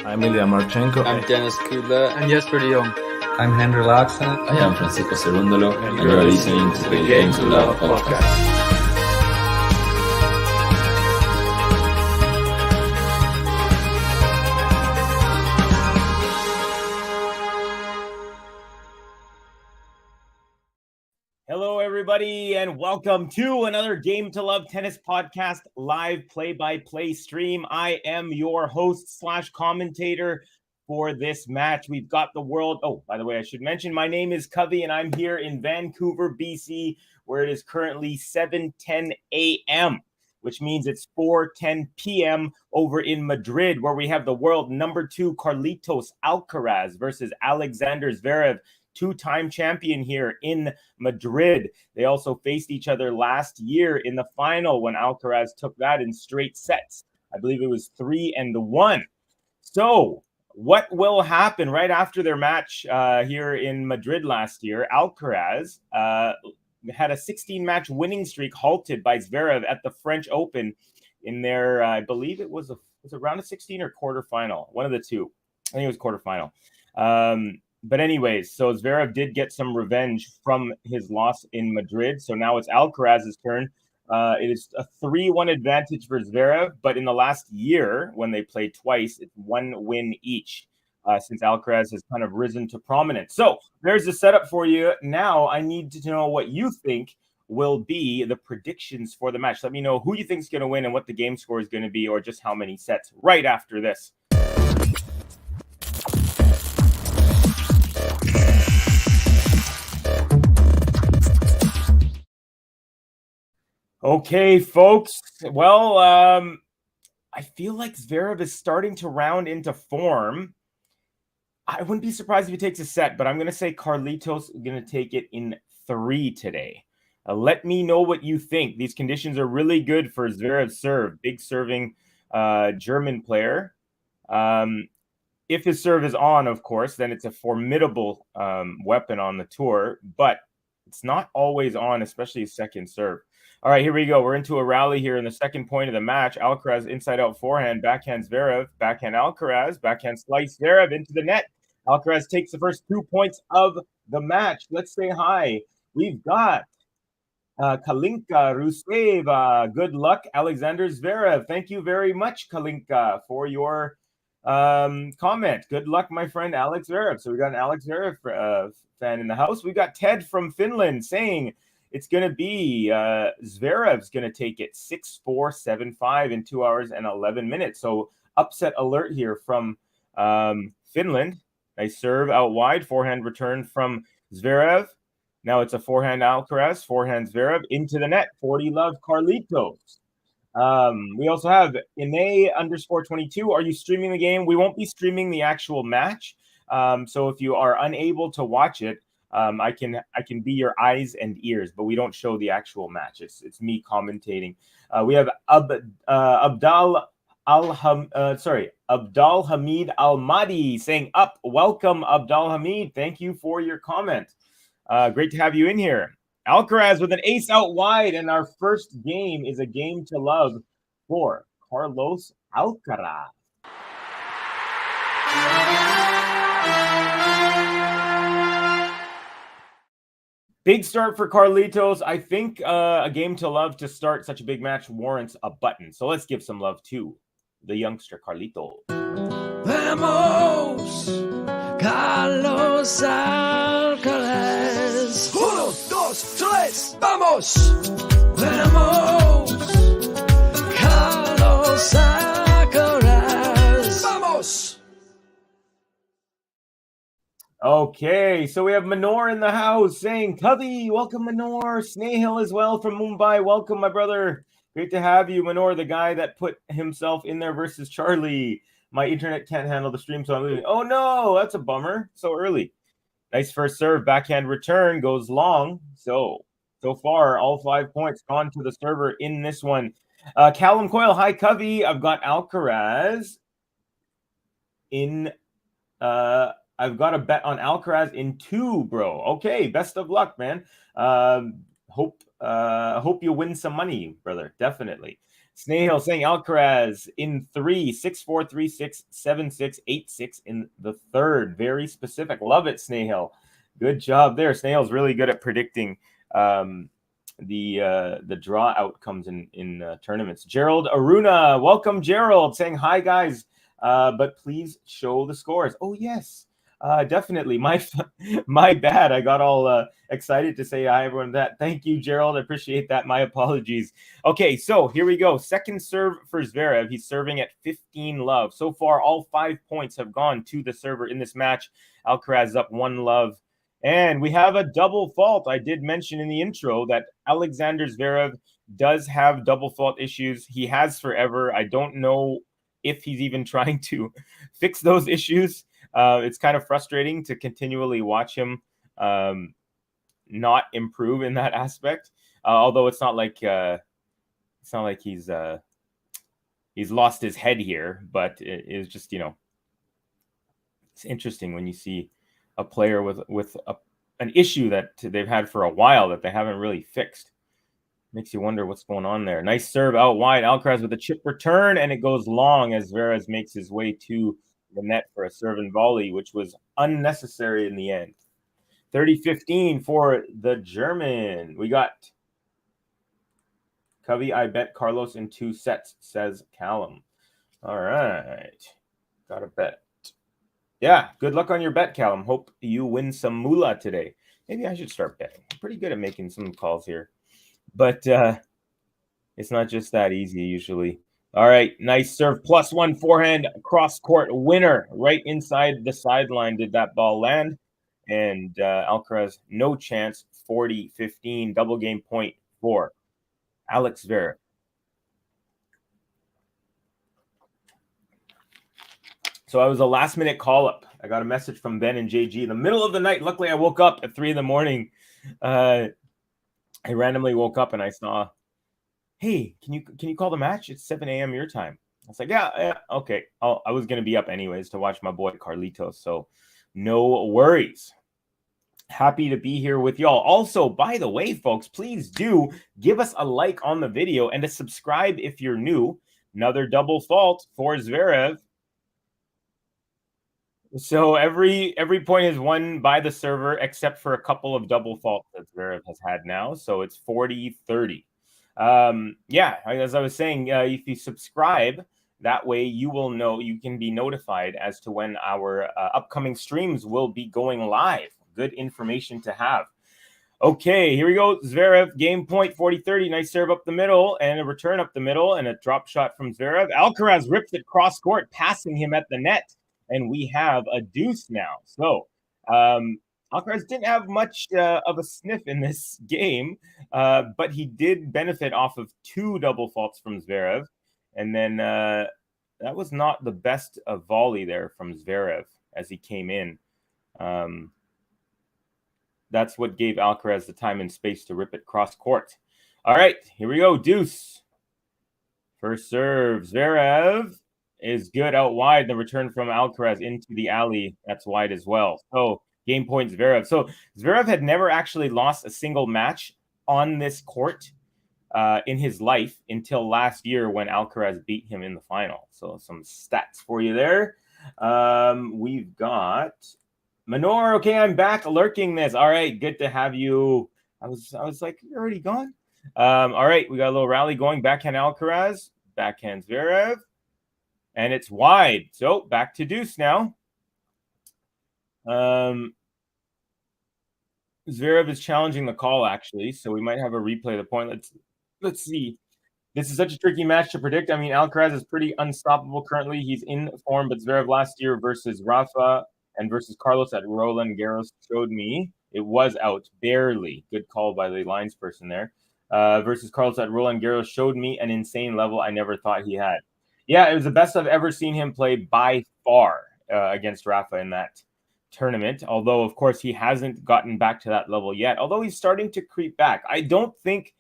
I'm Ilya Marchenko. I'm Dennis Kudla. And Jesper de Jong. I'm Henry Laaksonen. I am Francisco Cerundolo, and you are listening to the Game to Love podcast. Hello, everybody, and welcome to another Game to Love Tennis podcast live play-by-play stream. I am your host / commentator for this match. We've got the world. Oh, by the way, I should mention my name is Covey, and I'm here in Vancouver, BC, where it is currently 7:10 a.m., which means it's 4:10 p.m. over in Madrid, where we have the world number 2 Carlitos Alcaraz versus Alexander Zverev, two-time champion here in Madrid. They also faced each other last year in the final when Alcaraz took that in straight sets. I believe it was 3-1. So what will happen right after their match here in Madrid last year? Alcaraz had a 16-match winning streak halted by Zverev at the French Open in their, I believe it was a round of 16 or quarterfinal, one of the two. I think it was quarterfinal. But anyways, so Zverev did get some revenge from his loss in Madrid. So now it's Alcaraz's turn. It is a 3-1 advantage for Zverev, but in the last year, when they played twice, it's 1 win each since Alcaraz has kind of risen to prominence. So there's the setup for you. Now I need to know what you think will be the predictions for the match. Let me know who you think is going to win and what the game score is going to be, or just how many sets right after this. Okay, folks. Well, I feel like Zverev is starting to round into form. I wouldn't be surprised if he takes a set, but I'm going to say Carlitos is going to take it in 3 today. Let me know what you think. These conditions are really good for Zverev's serve. Big serving German player. If his serve is on, of course, then it's a formidable weapon on the tour, but it's not always on, especially his second serve. All right, here we go. We're into a rally here in the second point of the match. Alcaraz inside-out forehand, backhand Zverev, backhand Alcaraz, backhand slice Zverev into the net. Alcaraz takes the first 2 points of the match. Let's say hi. We've got Kalinka Ruseva. Good luck, Alexander Zverev. Thank you very much, Kalinka, for your comment. Good luck, my friend Alex Zverev. So we got an Alex Zverev fan in the house. We got Ted from Finland saying it's going to be Zverev's going to take it 6-4, 7-5 in 2 hours and 11 minutes. So upset alert here from Finland. Nice serve out wide. Forehand return from Zverev. Now it's a forehand Alcaraz, forehand Zverev into the net. 40 love Carlitos. We also have Ine_22. Are you streaming the game? We won't be streaming the actual match. So if you are unable to watch it, I can be your eyes and ears, but we don't show the actual match. It's me commentating. We have Abdal Hamid Al-Madi saying up. Welcome, Abdal Hamid. Thank you for your comment. Great to have you in here. Alcaraz with an ace out wide, and our first game is a game to love for Carlos Alcaraz. Big start for Carlitos. I think a game to love to start such a big match warrants a button. So let's give some love to the youngster Carlitos. Vamos, Carlos Alcaraz. 1, 2, 3, vamos. Vamos, Carlos Alcaraz. Vamos. Okay, so we have Manor in the house saying, Covey, welcome Manor. Snehil as well from Mumbai. Welcome, my brother. Great to have you, Manor, the guy that put himself in there versus Charlie. My internet can't handle the stream, so I'm leaving. Oh, no, that's a bummer. So early. Nice first serve. Backhand return goes long. So far, all 5 points gone to the server in this one. Callum Coyle, hi, Covey. I've got Alcaraz in... I've got a bet on Alcaraz in 2, bro. Okay, best of luck, man. Hope you win some money, brother. Definitely. Snail saying Alcaraz in 3, 6-4, 3-6, 7-6, 8-6 in the third. Very specific. Love it, Snail. Good job there. Snail's really good at predicting the draw outcomes in tournaments. Gerald Aruna, welcome, Gerald, saying hi, guys, but please show the scores. Oh, yes. Definitely. My bad. I got all excited to say hi, everyone. Thank you, Gerald. I appreciate that. My apologies. Okay, so here we go. Second serve for Zverev. He's serving at 15 love. So far, all 5 points have gone to the server in this match. Alcaraz up 1 love. And we have a double fault. I did mention in the intro that Alexander Zverev does have double fault issues. He has forever. I don't know if he's even trying to fix those issues. It's kind of frustrating to continually watch him not improve in that aspect. Although it's not like he's lost his head here, but it's just, it's interesting when you see a player with an issue that they've had for a while that they haven't really fixed. Makes you wonder what's going on there. Nice serve out wide. Alcaraz with a chip return, and it goes long as Zverev makes his way to the net for a serve and volley, which was unnecessary in the end. 30-15 for the German. We got Covey, I bet Carlos in 2 sets, says Callum. All right. Got a bet. Yeah, good luck on your bet, Callum. Hope you win some moolah today. Maybe I should start betting. I'm pretty good at making some calls here. But it's not just that easy usually. All right, nice serve. +1 forehand, cross-court winner. Right inside the sideline did that ball land. And Alcaraz, no chance, 40-15, double game point for Alex Zverev. So I was a last-minute call-up. I got a message from Ben and JG in the middle of the night. Luckily, I woke up at 3 in the morning. I randomly woke up and I saw, hey, can you call the match? It's 7 a.m. your time. I was like, yeah, okay. I was going to be up anyways to watch my boy Carlitos, so no worries. Happy to be here with y'all. Also, by the way, folks, please do give us a like on the video and a subscribe if you're new. Another double fault for Zverev. So every point is won by the server except for a couple of double faults that Zverev has had now. So it's 40-30. Yeah, as I was saying, if you subscribe, that way you will know, you can be notified as to when our upcoming streams will be going live. Good information to have. Okay, here we go. Zverev, game point, 40-30. Nice serve up the middle and a return up the middle and a drop shot from Zverev. Alcaraz rips it cross court, passing him at the net. And we have a deuce now. So Alcaraz didn't have much of a sniff in this game, but he did benefit off of 2 double faults from Zverev. And then that was not the best volley there from Zverev as he came in. That's what gave Alcaraz the time and space to rip it cross court. All right, here we go. Deuce. First serve. Zverev is good out wide. The return from Alcaraz into the alley, that's wide as well. So game point Zverev. So Zverev had never actually lost a single match on this court in his life until last year when Alcaraz beat him in the final. So some stats for you there. We've got Manor. Okay, I'm back lurking this. All right, good to have you. I was like, you're already gone. All right, we got a little rally going. Backhand Alcaraz, backhand Zverev. And it's wide. So back to deuce now. Zverev is challenging the call, actually. So we might have a replay of the point. Let's see. This is such a tricky match to predict. I mean, Alcaraz is pretty unstoppable currently. He's in form, but Zverev last year versus Rafa and versus Carlos at Roland Garros showed me it was out barely. Good call by the lines person there. Versus Carlos at Roland Garros showed me an insane level I never thought he had. Yeah, it was the best I've ever seen him play by far against Rafa in that tournament. Although, of course, he hasn't gotten back to that level yet. Although he's starting to creep back. I don't think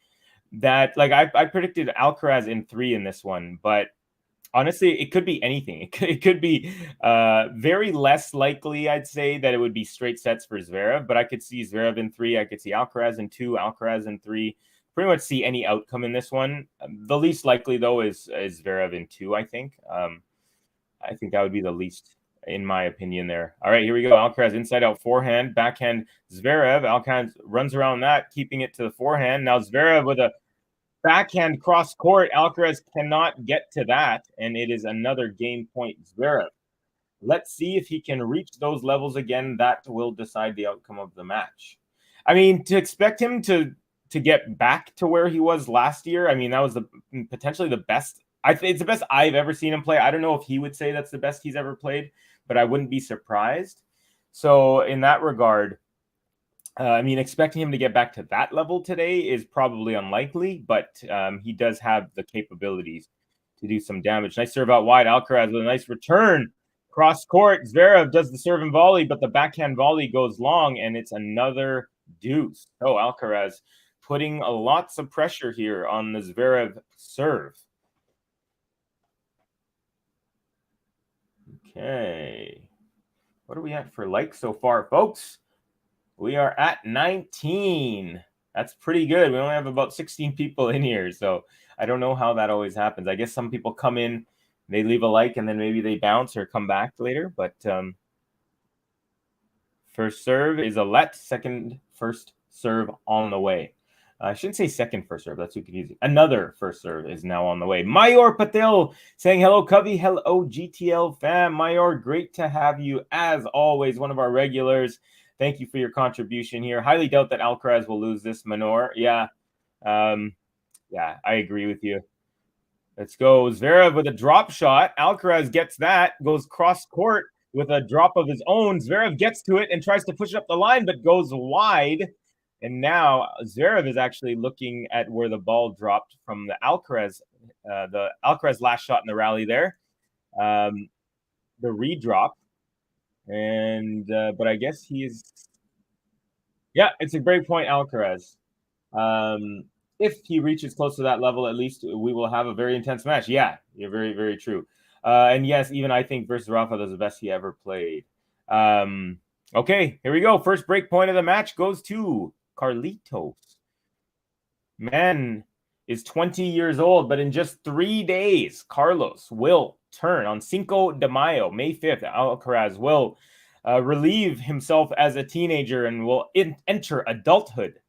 that, like, I predicted Alcaraz in 3 in this one. But honestly, it could be anything. It could be very less likely, I'd say, that it would be straight sets for Zverev. But I could see Zverev in 3. I could see Alcaraz in 2, Alcaraz in 3. pretty much see any outcome in this one. The least likely, though, is Zverev in 2, I think. I think that would be the least, in my opinion, there. All right, here we go. Alcaraz inside out forehand, backhand Zverev. Alcaraz runs around that, keeping it to the forehand. Now Zverev with a backhand cross court. Alcaraz cannot get to that, and it is another game point Zverev. Let's see if he can reach those levels again. That will decide the outcome of the match. I mean, to expect him to get back to where he was last year, I mean, that was potentially the best. It's the best I've ever seen him play. I don't know if he would say that's the best he's ever played, but I wouldn't be surprised. So in that regard, I mean, expecting him to get back to that level today is probably unlikely, but he does have the capabilities to do some damage. Nice serve out wide. Alcaraz with a nice return. Cross court. Zverev does the serve and volley, but the backhand volley goes long, and it's another deuce. So Alcaraz putting lots of pressure here on the Zverev serve. Okay. What are we at for likes so far, folks? We are at 19. That's pretty good. We only have about 16 people in here, so I don't know how that always happens. I guess some people come in, they leave a like, and then maybe they bounce or come back later. But first serve is a let. First serve on the way. I shouldn't say second first serve. That's too confusing. Another first serve is now on the way. Mayor Patel saying hello, Covey. Hello, GTL fam. Mayor, great to have you as always. One of our regulars. Thank you for your contribution here. Highly doubt that Alcaraz will lose this, Manor. Yeah. Yeah, I agree with you. Let's go. Zverev with a drop shot. Alcaraz gets that. Goes cross court with a drop of his own. Zverev gets to it and tries to push it up the line, but goes wide. And now Zverev is actually looking at where the ball dropped from the Alcaraz last shot in the rally there. The redrop. And but I guess he is. Yeah, it's a great point, Alcaraz. If he reaches close to that level, at least we will have a very intense match. Yeah, you're very, very true. And yes, even I think versus Rafa, that's the best he ever played. Okay, here we go. First break point of the match goes to Carlitos. Man is 20 years old, but in just 3 days, Carlos will turn on Cinco de Mayo, May 5th. Alcaraz will relieve himself as a teenager and will enter adulthood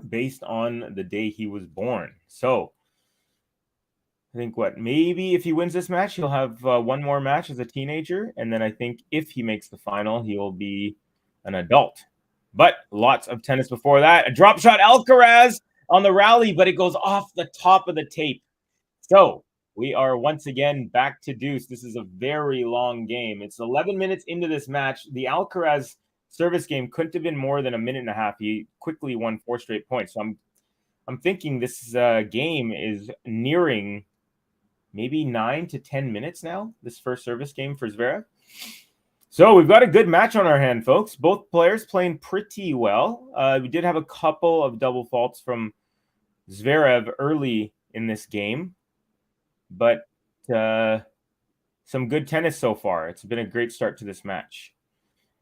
based on the day he was born. So I think maybe if he wins this match, he'll have one more match as a teenager. And then I think if he makes the final, he will be an adult. But lots of tennis before that. A drop shot, Alcaraz on the rally, but it goes off the top of the tape. So we are once again back to deuce. This is a very long game. It's 11 minutes into this match. The Alcaraz service game couldn't have been more than a minute and a half. He quickly won 4 straight points. So I'm thinking this game is nearing maybe 9 to 10 minutes now, this first service game for Zverev. So we've got a good match on our hand, folks. Both players playing pretty well. We did have a couple of double faults from Zverev early in this game, but some good tennis so far. It's been a great start to this match.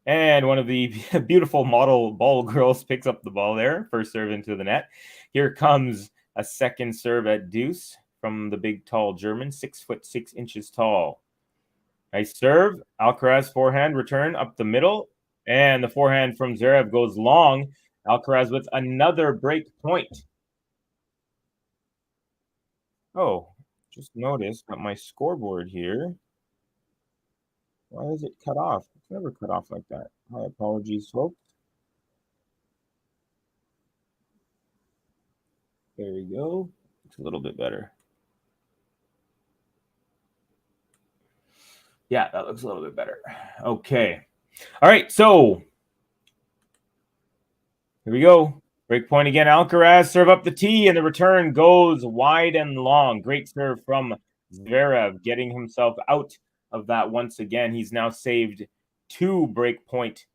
And one of the beautiful model ball girls picks up the ball there. First serve into the net. Here comes a second serve at deuce from the big, tall German, 6'6" tall. Nice serve. Alcaraz forehand return up the middle. And the forehand from Zverev goes long. Alcaraz with another break point. Oh, just noticed that my scoreboard here. Why is it cut off? It's never cut off like that. My apologies, folks. There we go. It's a little bit better. Yeah, that looks a little bit better. Okay. All right, so here we go. Break point again. Alcaraz serve up the tee, and the return goes wide and long. Great serve from Zverev, getting himself out of that once again. He's now saved 2 break point.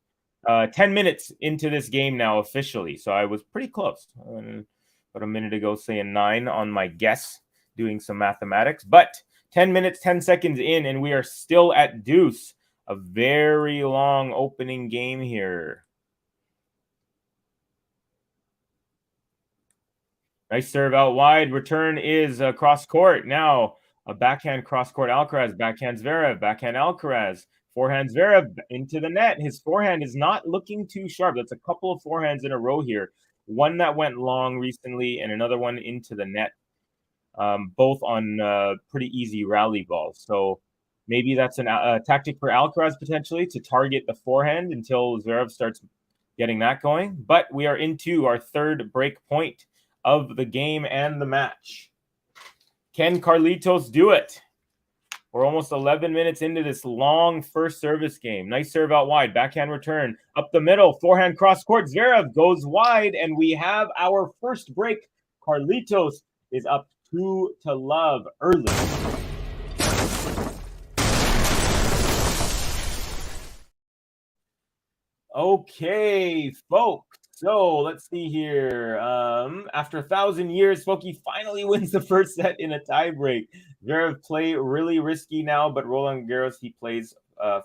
10 minutes into this game now officially, so I was pretty close. About a minute ago saying 9 on my guess, doing some mathematics, but 10 minutes, 10 seconds in, and we are still at deuce. A very long opening game here. Nice serve out wide. Return is cross court. Now a backhand cross court Alcaraz. Backhand Zverev. Backhand Alcaraz. Forehand Zverev into the net. His forehand is not looking too sharp. That's a couple of forehands in a row here. One that went long recently and another one into the net. Both on pretty easy rally balls. So maybe that's a tactic for Alcaraz potentially to target the forehand until Zverev starts getting that going. But we are into our third break point of the game and the match. Can Carlitos do it? We're almost 11 minutes into this long first service game. Nice serve out wide. Backhand return. Up the middle. Forehand cross court. Zverev goes wide. And we have our first break. Carlitos is up 2-0 early. Okay, folks. So let's see here. After 1,000 years, Foki finally wins the first set in a tiebreak. Zverev play really risky now, but Roland Garros he plays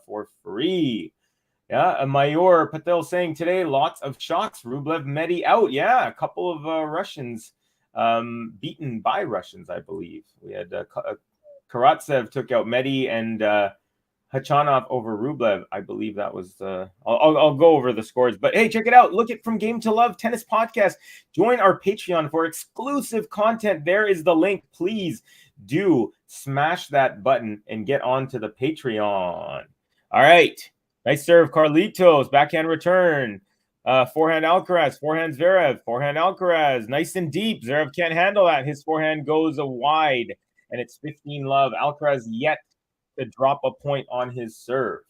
for free. Yeah, Mayor Patel saying today lots of shocks. Rublev, Medi out. Yeah, a couple of Russians beaten by Russians, I believe. We had Karatsev took out Medi and Hachanov over Rublev. I believe that was the. I'll go over the scores, but hey, check it out. Look at From Game to Love Tennis Podcast. Join our Patreon for exclusive content. There is the link. Please do smash that button and get on to the Patreon. All right, nice serve, Carlitos. Backhand return. Forehand Alcaraz. Forehand Zverev. Forehand Alcaraz. Nice and deep. Zverev can't handle that. His forehand goes wide, and it's 15-love. Alcaraz yet to drop a point on his serve.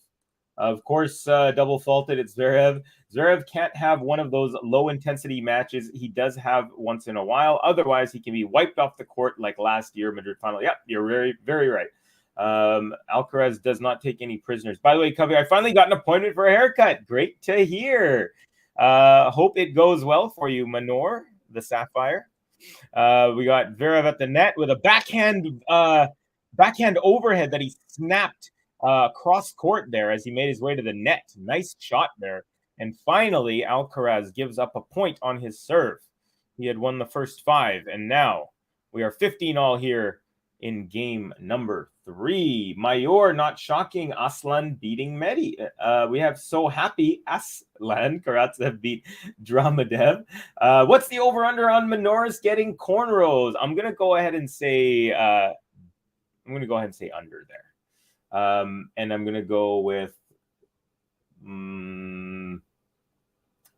Of course, double faulted. It's Zverev. Zverev can't have one of those low-intensity matches he does have once in a while. Otherwise, he can be wiped off the court like last year, Madrid final. Yep, you're very, very right. Alcaraz does not take any prisoners. By the way, Covey, I finally got an appointment for a haircut. Great to hear. Hope it goes well for you, Manor, the Sapphire. We got Zverev at the net with a backhand overhead that he snapped cross court there as he made his way to the net. Nice shot there. And finally, Alcaraz gives up a point on his serve. He had won the first 5, and now we are 15-all here in game number 3. Mayor, not shocking, Aslan beating Medi. We have So Happy Aslan. Karatsev beat Dramadev. What's the over-under on Minoris getting cornrows? I'm going to go ahead and say under there. And I'm going to go with, I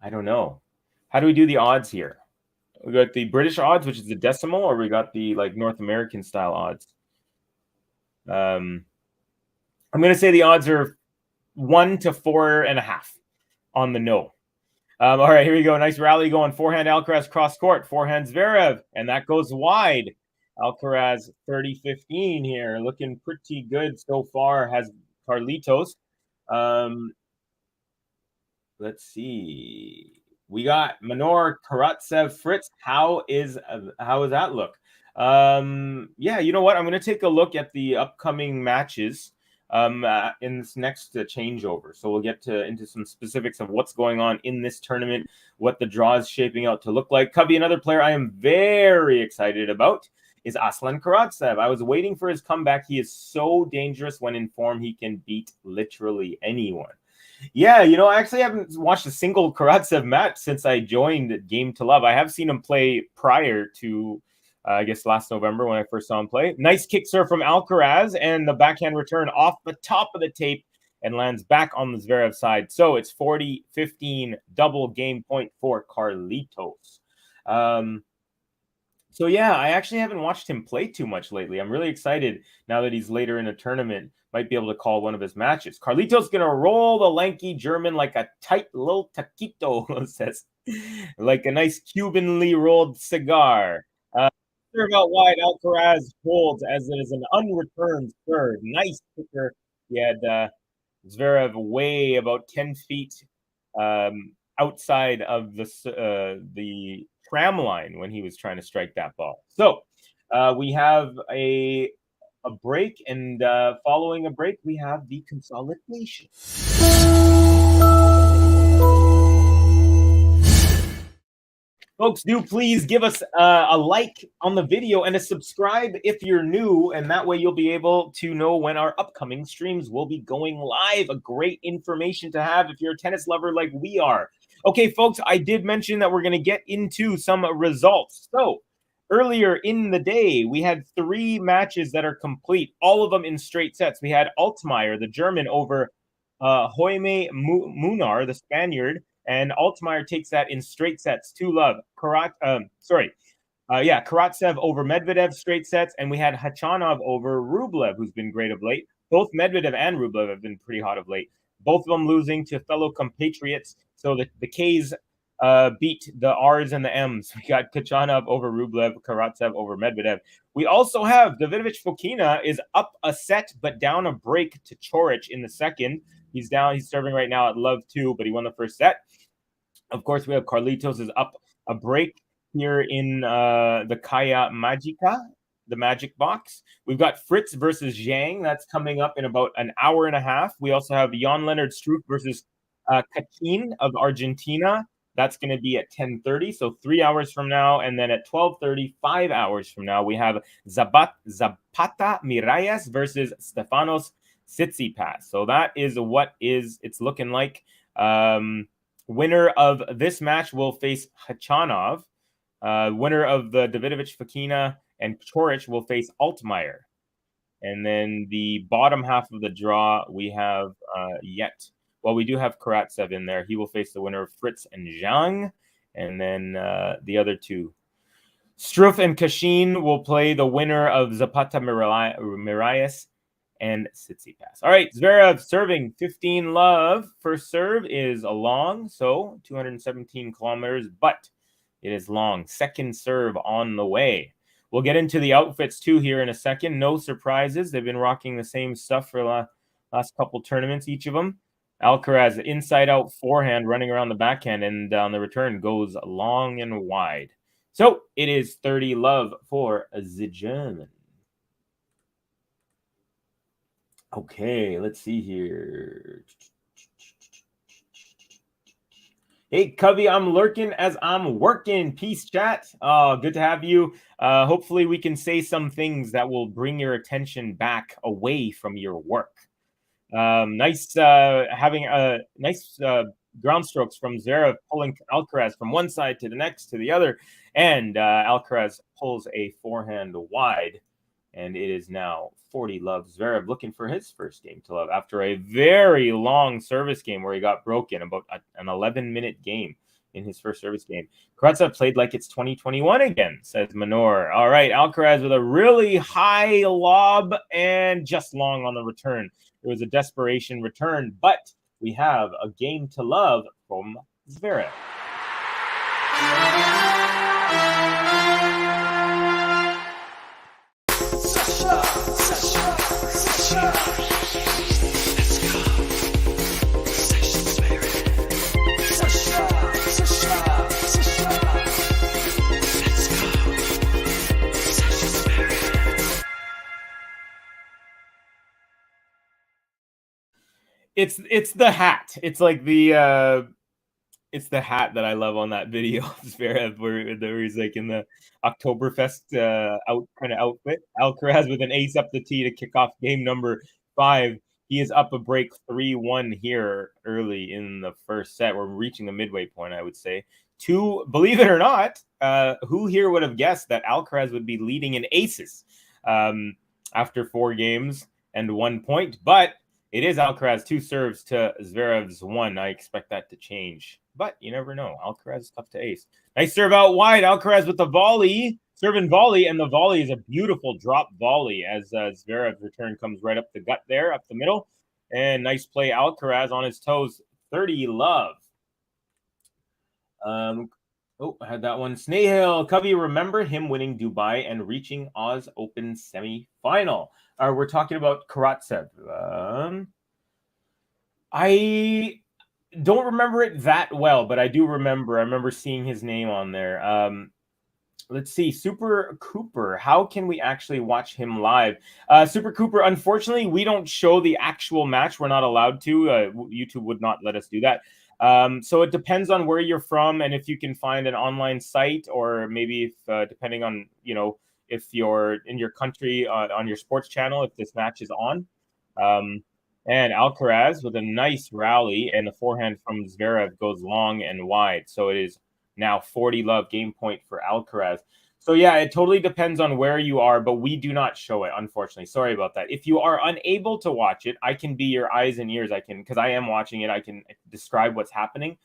don't know. How do we do the odds here? We got the British odds, which is the decimal, or we got the like North American style odds? I'm going to say the odds are 1 to 4.5 on the no. All right, here we go. Nice rally going. Forehand Alcaraz cross court. Forehand Zverev, and that goes wide. Alcaraz 30-15 here, looking pretty good so far. Has Carlitos. Let's see. We got Manor, Karatsev, Fritz. How is that look? Yeah, you know what? I'm going to take a look at the upcoming matches in this next changeover. So we'll get into some specifics of what's going on in this tournament, what the draw is shaping out to look like. Cubby, another player I am very excited about is Aslan Karatsev. I was waiting for his comeback. He is so dangerous when in form. He can beat literally anyone. Yeah, you know, I actually haven't watched a single Karatsev match since I joined Game to Love. I have seen him play prior to, I guess, last November when I first saw him play. Nice kick serve from Alcaraz, and the backhand return off the top of the tape and lands back on the Zverev side. So it's 40-15, double game point for Carlitos. So yeah, I actually haven't watched him play too much lately. I'm really excited now that he's later in a tournament. Might be able to call one of his matches. Carlitos going to roll the lanky German like a tight little taquito, says. Like a nice Cubanly rolled cigar. Serve out wide, Alcaraz holds as it is an unreturned serve. Nice kicker. He had Zverev way about 10 feet outside of the tram line when he was trying to strike that ball. So we have a break, and following a break, we have the consolidation. Folks, do please give us a like on the video and a subscribe if you're new, and that way you'll be able to know when our upcoming streams will be going live. A great information to have if you're a tennis lover like we are. Okay, folks, I did mention that we're going to get into some results. So earlier in the day, we had 3 matches that are complete, all of them in straight sets. We had Altmaier, the German, over Jaime Munar, the Spaniard, and Altmaier takes that in straight sets, 2-love. Karatsev over Medvedev, straight sets, and we had Khachanov over Rublev, who's been great of late. Both Medvedev and Rublev have been pretty hot of late. Both of them losing to fellow compatriots. So the K's beat the R's and the M's. We got Khachanov over Rublev, Karatsev over Medvedev. We also have Davidovich Fokina is up a set, but down a break to Coric in the second. He's down. He's serving right now at love 2, but he won the first set. Of course, we have Carlitos is up a break here in the Kaya Magica, the Magic Box. We've got Fritz versus Zhang. That's coming up in about an hour and a half. We also have Jan-Lennard Struff versus Kachin of Argentina. That's going to be at 10:30, so 3 hours from now. And then at 12:30, 5 hours from now, we have Zapata Miralles versus Stefanos Tsitsipas. So that is what it's looking like. Winner of this match will face Khachanov. Winner of the Davidovich Fokina and Coric will face Altmaier. And then the bottom half of the draw, we have we do have Karatsev in there. He will face the winner of Fritz and Zhang. And then the other two. Struff and Kachin will play the winner of Zapata Miralles and Tsitsipas. All right, Zverev serving 15-love. First serve is a long, so 217 kilometers, but it is long. Second serve on the way. We'll get into the outfits too here in a second. No surprises. They've been rocking the same stuff for the last couple tournaments, each of them. Alcaraz, inside-out forehand running around the backhand, and on the return goes long and wide. So it is 30-love for the German. Okay, let's see here. Hey, Covey, I'm lurking as I'm working. Peace, chat. Good to have you. Hopefully we can say some things that will bring your attention back away from your work. Nice having nice ground strokes from Zverev, pulling Alcaraz from one side to the next to the other. And Alcaraz pulls a forehand wide. And it is now 40-love. Zverev looking for his first game to love after a very long service game where he got broken, about an 11-minute game in his first service game. Karatsev played like it's 2021 again, says Manor. All right, Alcaraz with a really high lob and just long on the return. It was a desperation return, but we have a game to love from Zverev. It's the hat. It's like the it's the hat that I love on that video of Zverev where he's like in the Oktoberfest kind of outfit. Alcaraz with an ace up the tee to kick off game number 5. He is up a break 3-1 here early in the first set. We're reaching the midway point, I would say. Believe it or not, who here would have guessed that Alcaraz would be leading in aces after 4 games and 1 point? But it is Alcaraz 2 serves to Zverev's 1. I expect that to change, but you never know. Alcaraz is tough to ace. Nice serve out wide. Alcaraz with the volley, serve and volley, and the volley is a beautiful drop volley as Zverev's return comes right up the gut there, up the middle. And nice play, Alcaraz on his toes. 30-love. I had that one. Snehil, Covey, remember him winning Dubai and reaching Oz Open semi-final. We're talking about Karatsev. I don't remember it that well, but I do remember. I remember seeing his name on there. Let's see. Super Cooper. How can we actually watch him live? Super Cooper, unfortunately, we don't show the actual match. We're not allowed to. YouTube would not let us do that. So it depends on where you're from and if you can find an online site, or maybe if depending on, if you're in your country on your sports channel, if this match is on. And Alcaraz with a nice rally, and the forehand from Zverev goes long and wide. So it is now 40-love, game point for Alcaraz. So yeah, it totally depends on where you are, but we do not show it, unfortunately. Sorry about that. If you are unable to watch it, I can be your eyes and ears. Because I am watching it, I can describe what's happening.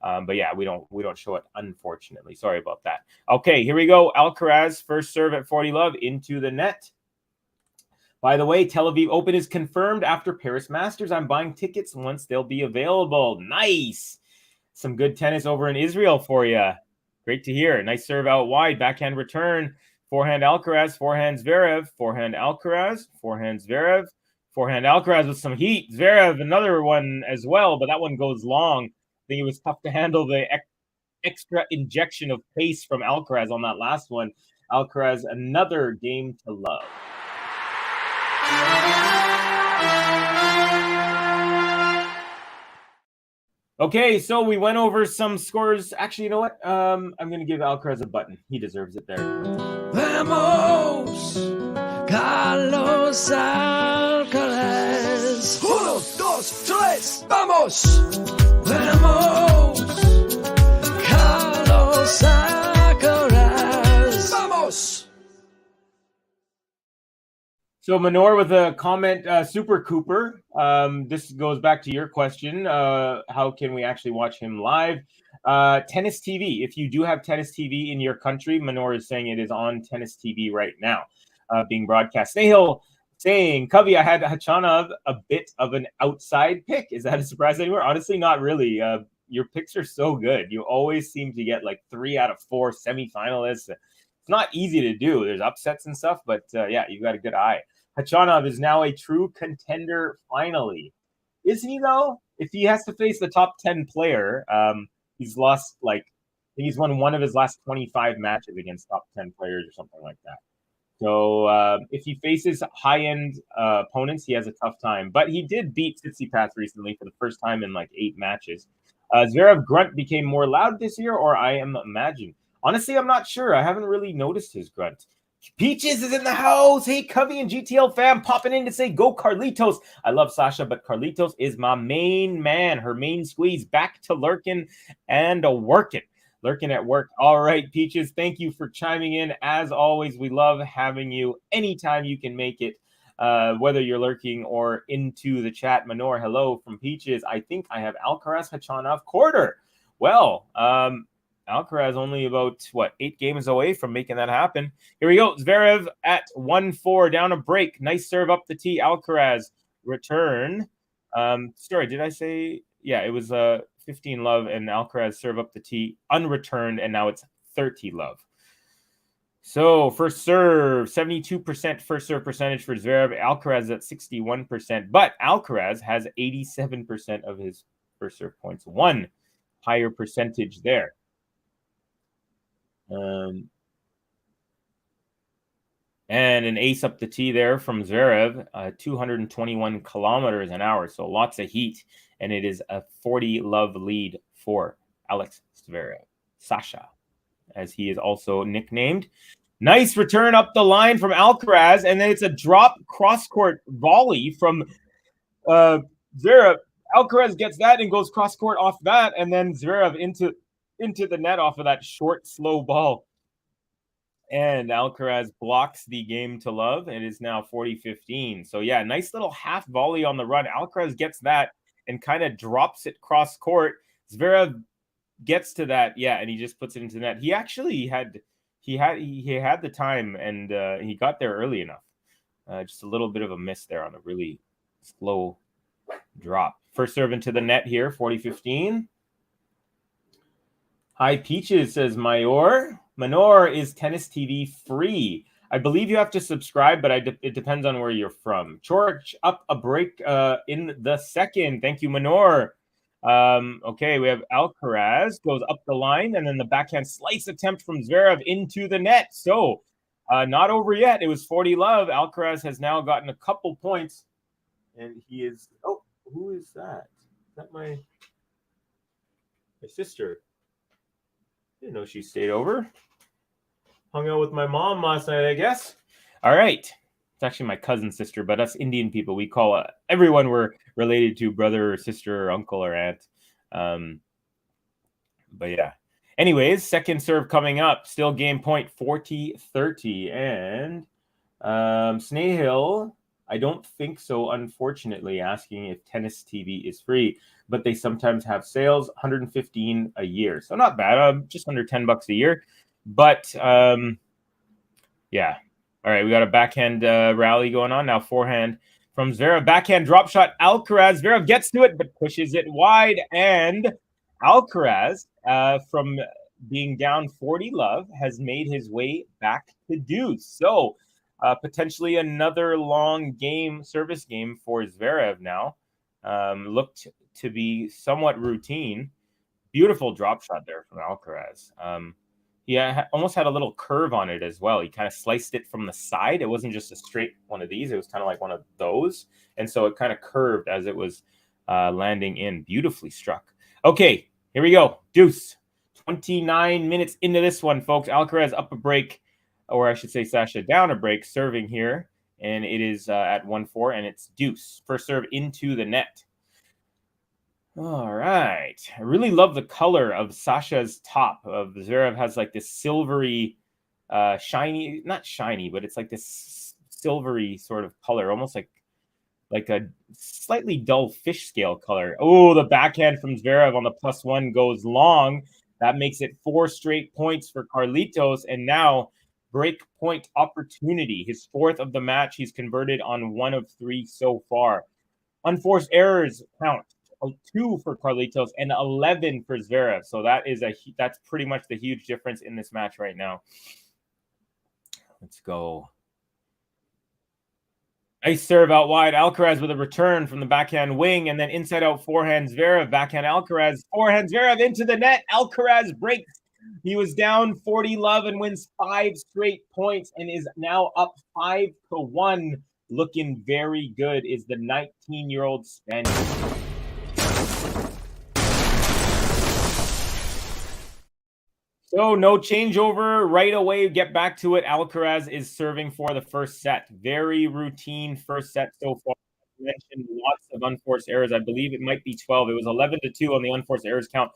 But yeah, we don't show it, unfortunately. Sorry about that. Okay, here we go. Alcaraz, first serve at 40-love into the net. By the way, Tel Aviv Open is confirmed after Paris Masters. I'm buying tickets once they'll be available. Nice. Some good tennis over in Israel for you. Great to hear. Nice serve out wide. Backhand return. Forehand Alcaraz. Forehand Zverev. Forehand Alcaraz. Forehand Zverev. Forehand Alcaraz with some heat. Zverev, another one as well, but that one goes long. I think it was tough to handle the extra injection of pace from Alcaraz on that last one. Alcaraz, another game to love. Okay, so we went over some scores. Actually, you know what? I'm going to give Alcaraz a button. He deserves it there. Vamos, Carlos Alcaraz. 1, 2, 3, vamos. Vamos, Carlos Alcaraz. Vamos. So Manor with a comment, Super Cooper. This goes back to your question. How can we actually watch him live? Tennis TV. If you do have Tennis TV in your country, Manor is saying it is on Tennis TV right now, being broadcast. Snehil saying, Covey, I had Khachanov a bit of an outside pick. Is that a surprise anywhere? Honestly, not really. Your picks are so good. You always seem to get like 3 out of 4 semifinalists. It's not easy to do. There's upsets and stuff, but yeah, you've got a good eye. Khachanov is now a true contender finally. Is he, though? If he has to face the top 10 player, he's lost, he's won one of his last 25 matches against top 10 players or something like that. So if he faces high-end opponents, he has a tough time. But he did beat Tsitsipas recently for the first time in 8 matches. Zverev grunt became more loud this year, or I am imagining. Honestly, I'm not sure. I haven't really noticed his grunt. Peaches is in the house. Hey, Covey and GTL fam popping in to say, go Carlitos. I love Sasha, but Carlitos is my main man. Her main squeeze. Back to lurking and working. Lurking at work. All right, Peaches, thank you for chiming in. As always, we love having you anytime you can make it, whether you're lurking or into the chat. Manor, hello from Peaches. I think I have Alcaraz Khachanov quarter. Well, Alcaraz only about, 8 games away from making that happen. Here we go. Zverev at 1-4, down a break. Nice serve up the tee. Alcaraz return. Sorry, did I say? Yeah, it was 15-love, and Alcaraz serve up the tee unreturned, and now it's 30-love. So first serve, 72% first serve percentage for Zverev. Alcaraz at 61%, but Alcaraz has 87% of his first serve points. One higher percentage there. And an ace up the tee there from Zverev, 221 kilometers an hour. So lots of heat. And it is a 40-love lead for Alex Zverev. Sasha, as he is also nicknamed. Nice return up the line from Alcaraz. And then it's a drop cross-court volley from Zverev. Alcaraz gets that and goes cross-court off that. And then Zverev into the net off of that short, slow ball. And Alcaraz blocks the game to love. It is now 40-15. So, yeah, nice little half volley on the run. Alcaraz gets that and kind of drops it cross court. Zverev gets to that, yeah, and he just puts it into the net. He actually had the time, and he got there early enough. Just a little bit of a miss there on a really slow drop. First serve into the net here, 40-15. Hi, Peaches, says Mayor. Manor, is Tennis TV free? I believe you have to subscribe, but it depends on where you're from. George up a break in the second. Thank you, Manor. Okay, we have Alcaraz goes up the line, and then the backhand slice attempt from Zverev into the net. So not over yet. It was 40-love. Alcaraz has now gotten a couple points, and he is. Oh, who is that? Is that my? My sister. Didn't know she stayed over. Hung out with my mom last night, I guess. All right. It's actually my cousin's sister, but us Indian people, we call everyone we're related to brother or sister or uncle or aunt. But yeah. Anyways, second serve coming up. Still game point 40-30. And Snahill, I don't think so, unfortunately, asking if Tennis TV is free. But they sometimes have sales, $115 a year. So not bad, just under $10 a year. But yeah. All right, we got a backhand rally going on now. Forehand from Zverev. Backhand drop shot, Alcaraz. Zverev gets to it, but pushes it wide. And Alcaraz, from being down 40-love, has made his way back to deuce. So potentially another long game, service game for Zverev now. Looked to be somewhat routine. Beautiful drop shot there from Alcaraz. He almost had a little curve on it as well. He kind of sliced it from the side. It wasn't just a straight one of these. It was kind of like one of those. And so it kind of curved as it was landing in. Beautifully struck. Okay, here we go. Deuce. 29 minutes into this one, folks. Alcaraz up a break, or I should say Sasha down a break, serving here. And it is at 1-4, and it's deuce. First serve into the net. All right. I really love the color of Sasha's top. Of Zverev has like this silvery, shiny, not shiny, but it's like this silvery sort of color, almost like a slightly dull fish scale color. Oh, the backhand from Zverev on the +1 goes long. That makes it 4 straight points for Carlitos. And now break point opportunity. His 4th of the match. He's converted on 1 of 3 so far. Unforced errors count. 2 for Carlitos and 11 for Zverev. So that's pretty much the huge difference in this match right now. Let's go. Nice serve out wide. Alcaraz with a return from the backhand wing, and then inside out forehand Zverev, backhand Alcaraz, forehand Zverev into the net. Alcaraz breaks. He was down 40-love and wins 5 straight points and is now up 5-1. Looking very good is the 19-year-old Spaniard. So no changeover right away. Get back to it. Alcaraz is serving for the first set. Very routine first set so far. I mentioned lots of unforced errors. I believe it might be 12. It was 11-2 on the unforced errors count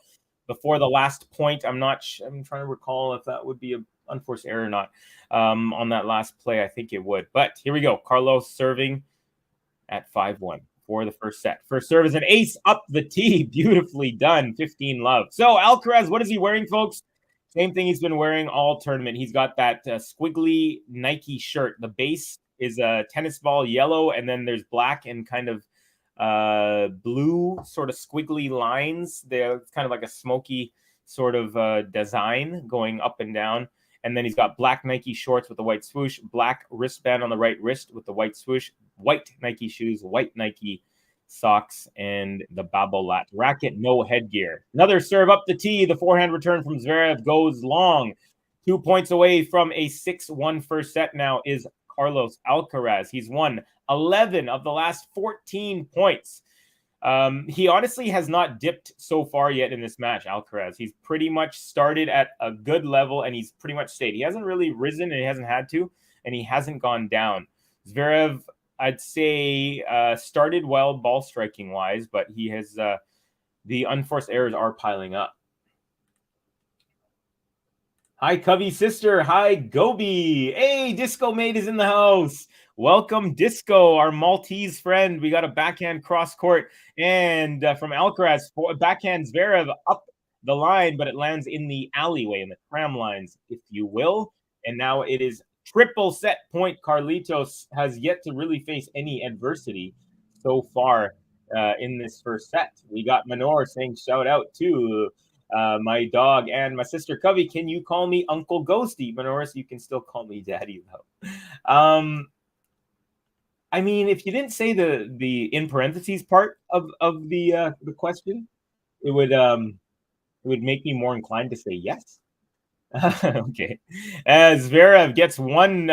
before the last point. I'm trying to recall if that would be an unforced error or not on that last play. I think it would. But here we go. Carlos serving at 5-1 for the first set. First serve is an ace up the tee. Beautifully done. 15-love. So Alcaraz, what is he wearing, folks? Same thing he's been wearing all tournament. He's got that squiggly Nike shirt. The base is a tennis ball yellow, and then there's black and kind of blue sort of squiggly lines. They're kind of like a smoky sort of design going up and down. And then he's got black Nike shorts with the white swoosh, black wristband on the right wrist with the white swoosh, white Nike shoes, white Nike socks, and the Babolat racket, no headgear. Another serve up the tee. The forehand return from Zverev goes long. 2 points away from a 6-1 first set now is Carlos Alcaraz. He's won 11 of the last 14 points. He honestly has not dipped so far yet in this match, Alcaraz. He's pretty much started at a good level, and he's pretty much stayed. He hasn't really risen, and he hasn't had to, and he hasn't gone down. Zverev, I'd say, started well ball striking wise, but he has the unforced errors are piling up. Hi, Covey sister. Hi, Gobi. Hey, Disco Mate is in the house. Welcome, Disco, our Maltese friend. We got a backhand cross court, and from Alcaraz, backhand Zverev up the line, but it lands in the alleyway, in the tram lines, if you will. And now it is triple set point. Carlitos has yet to really face any adversity so far in this first set. We got Manor saying shout out to my dog and my sister Covey. Can you call me Uncle Ghosty? Manoris, you can still call me Daddy though. I mean, if you didn't say the in parentheses part of the question, it would make me more inclined to say yes. Okay. As Zverev gets one,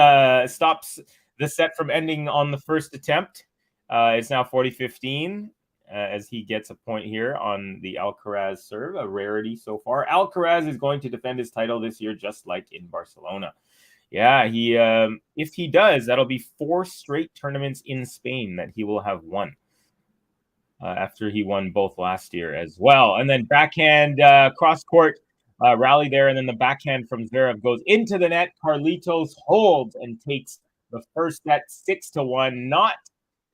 stops the set from ending on the first attempt. It's now 40-15. as he gets a point here on the Alcaraz serve, a rarity so far. Alcaraz is going to defend his title this year, just like in Barcelona. Yeah, if he does, that'll be 4 straight tournaments in Spain that he will have won. After he won both last year as well. And then backhand cross-court rally there, and then the backhand from Zverev goes into the net. Carlitos holds and takes the first set 6-1. Not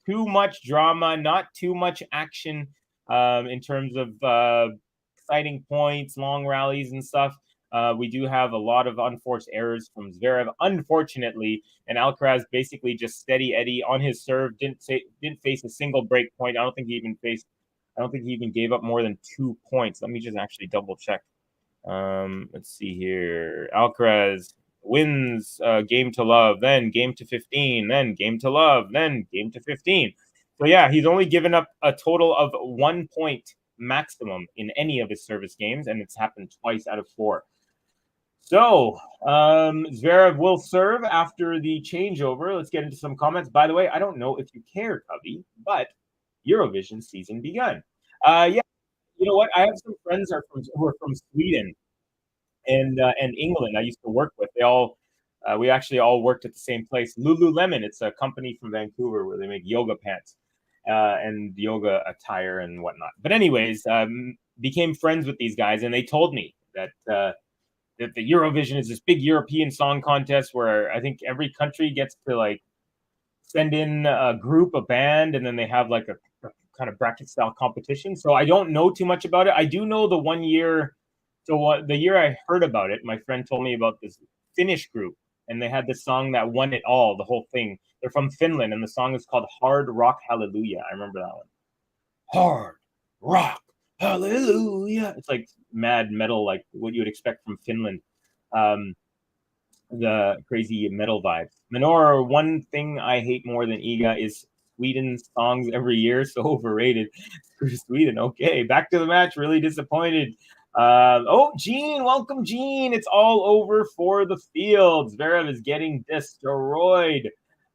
too much drama, not too much action in terms of exciting points, long rallies and stuff. We do have a lot of unforced errors from Zverev, unfortunately, and Alcaraz basically just steady Eddie on his serve. Didn't face a single break point. I don't think he even gave up more than 2 points. Let me just actually double check. Let's see here. Alcaraz wins game to love, then game to 15, then game to love, then game to 15. So yeah, he's only given up a total of 1 point maximum in any of his service games, and it's happened twice out of 4. So Zverev will serve after the changeover. Let's get into some comments. By the way, I don't know if you care, Cubby, but Eurovision season begun. Yeah, you know what? I have some friends who are from Sweden and England. I used to work with. We actually all worked at the same place. Lululemon. It's a company from Vancouver where they make yoga pants and yoga attire and whatnot. But anyways, became friends with these guys, and they told me that the Eurovision is this big European song contest where I think every country gets to like send in a group, a band, and then they have like a kind of bracket style competition. So I don't know too much about it. I do know the 1 year. So the year I heard about it, my friend told me about this Finnish group, and they had this song that won it all, the whole thing. They're from Finland, and the song is called Hard Rock Hallelujah. I remember that one. Hard Rock Hallelujah. It's like mad metal, like what you would expect from Finland. The crazy metal vibes. Minor, one thing I hate more than Iga is Sweden's songs every year. So overrated. Screw Sweden. Okay, back to the match. Really disappointed. Gene, welcome, Gene. It's all over for the field. Zverev is getting destroyed.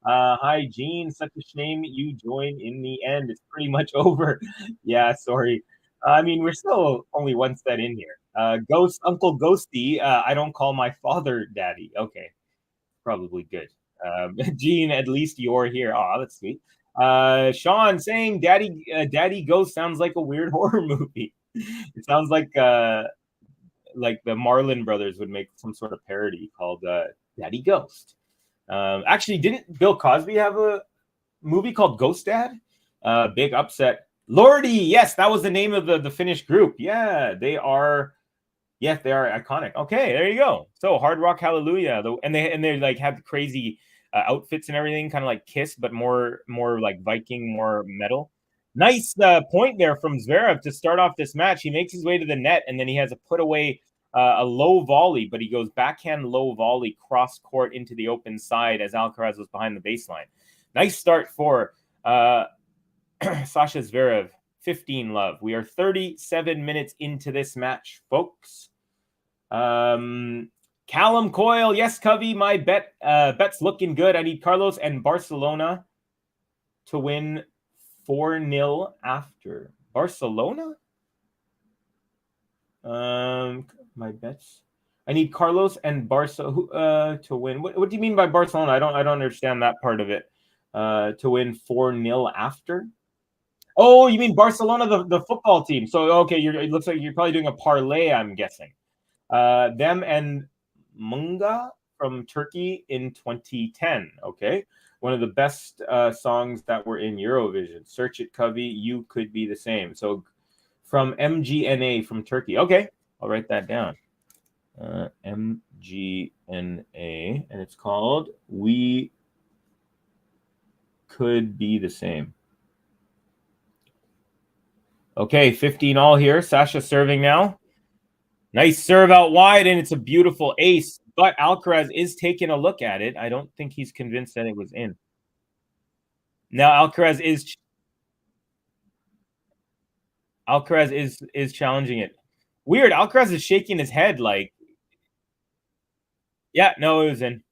Hi, Gene. Such a shame you joined in the end. It's pretty much over. Yeah, sorry. I mean, we're still only one set in here. Uncle Ghosty. I don't call my father daddy. Okay, probably good. Gene, at least you're here. Oh, that's sweet. Sean saying Daddy Ghost sounds like a weird horror movie. It sounds like the Marlon Brothers would make some sort of parody called Daddy Ghost. Actually, didn't Bill Cosby have a movie called Ghost Dad? Big upset. Lordy, yes, that was the name of the Finnish group. Yeah, they are iconic. Okay, there you go. So Hard Rock Hallelujah, and they like have crazy outfits and everything, kind of like Kiss, but more like Viking, more metal. Nice point there from Zverev to start off this match. He makes his way to the net, and then he has a put away a low volley, but he goes backhand low volley cross court into the open side as Alcaraz was behind the baseline. Nice start for Sasha Zverev. 15 love. We are 37 minutes into this match, folks. Callum Coyle, yes, Covey, my bet's looking good. I need Carlos and Barcelona to win 4-0 after. Barcelona? My bets. I need Carlos and Barca to win. What do you mean by Barcelona? I don't understand that part of it. To win 4-0 after. Oh, you mean Barcelona, the football team. So okay, it looks like you're probably doing a parlay, I'm guessing. Them and Munga from Turkey in 2010. Okay. One of the best songs that were in Eurovision. Search it, Covey. You could be the same. So from MGNA from Turkey. Okay. I'll write that down. MGNA. And it's called We Could Be the Same. Okay. 15 all here. Sasha serving now. Nice serve out wide, and it's a beautiful ace. But Alcaraz is taking a look at it. I don't think he's convinced that it was in. Now Alcaraz is challenging it. Weird. Alcaraz is shaking his head like, yeah, no, it was in.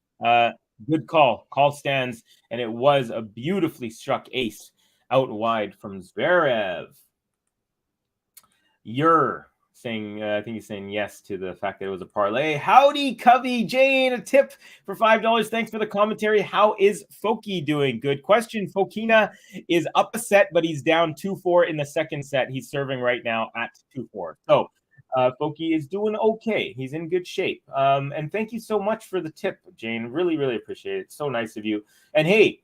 Good call. Call stands, and it was a beautifully struck ace. out wide from Zverev. You're saying, I think he's saying yes to the fact that it was a parlay. Howdy, Covey Jane, a tip for $5. Thanks for the commentary. How is Foki doing? Good question. Fokina is up a set, but he's down 2-4 in the second set. He's serving right now at 2-4. So Foki is doing okay. He's in good shape. And thank you so much for the tip, Jane. Really, really appreciate it. So nice of you. And hey,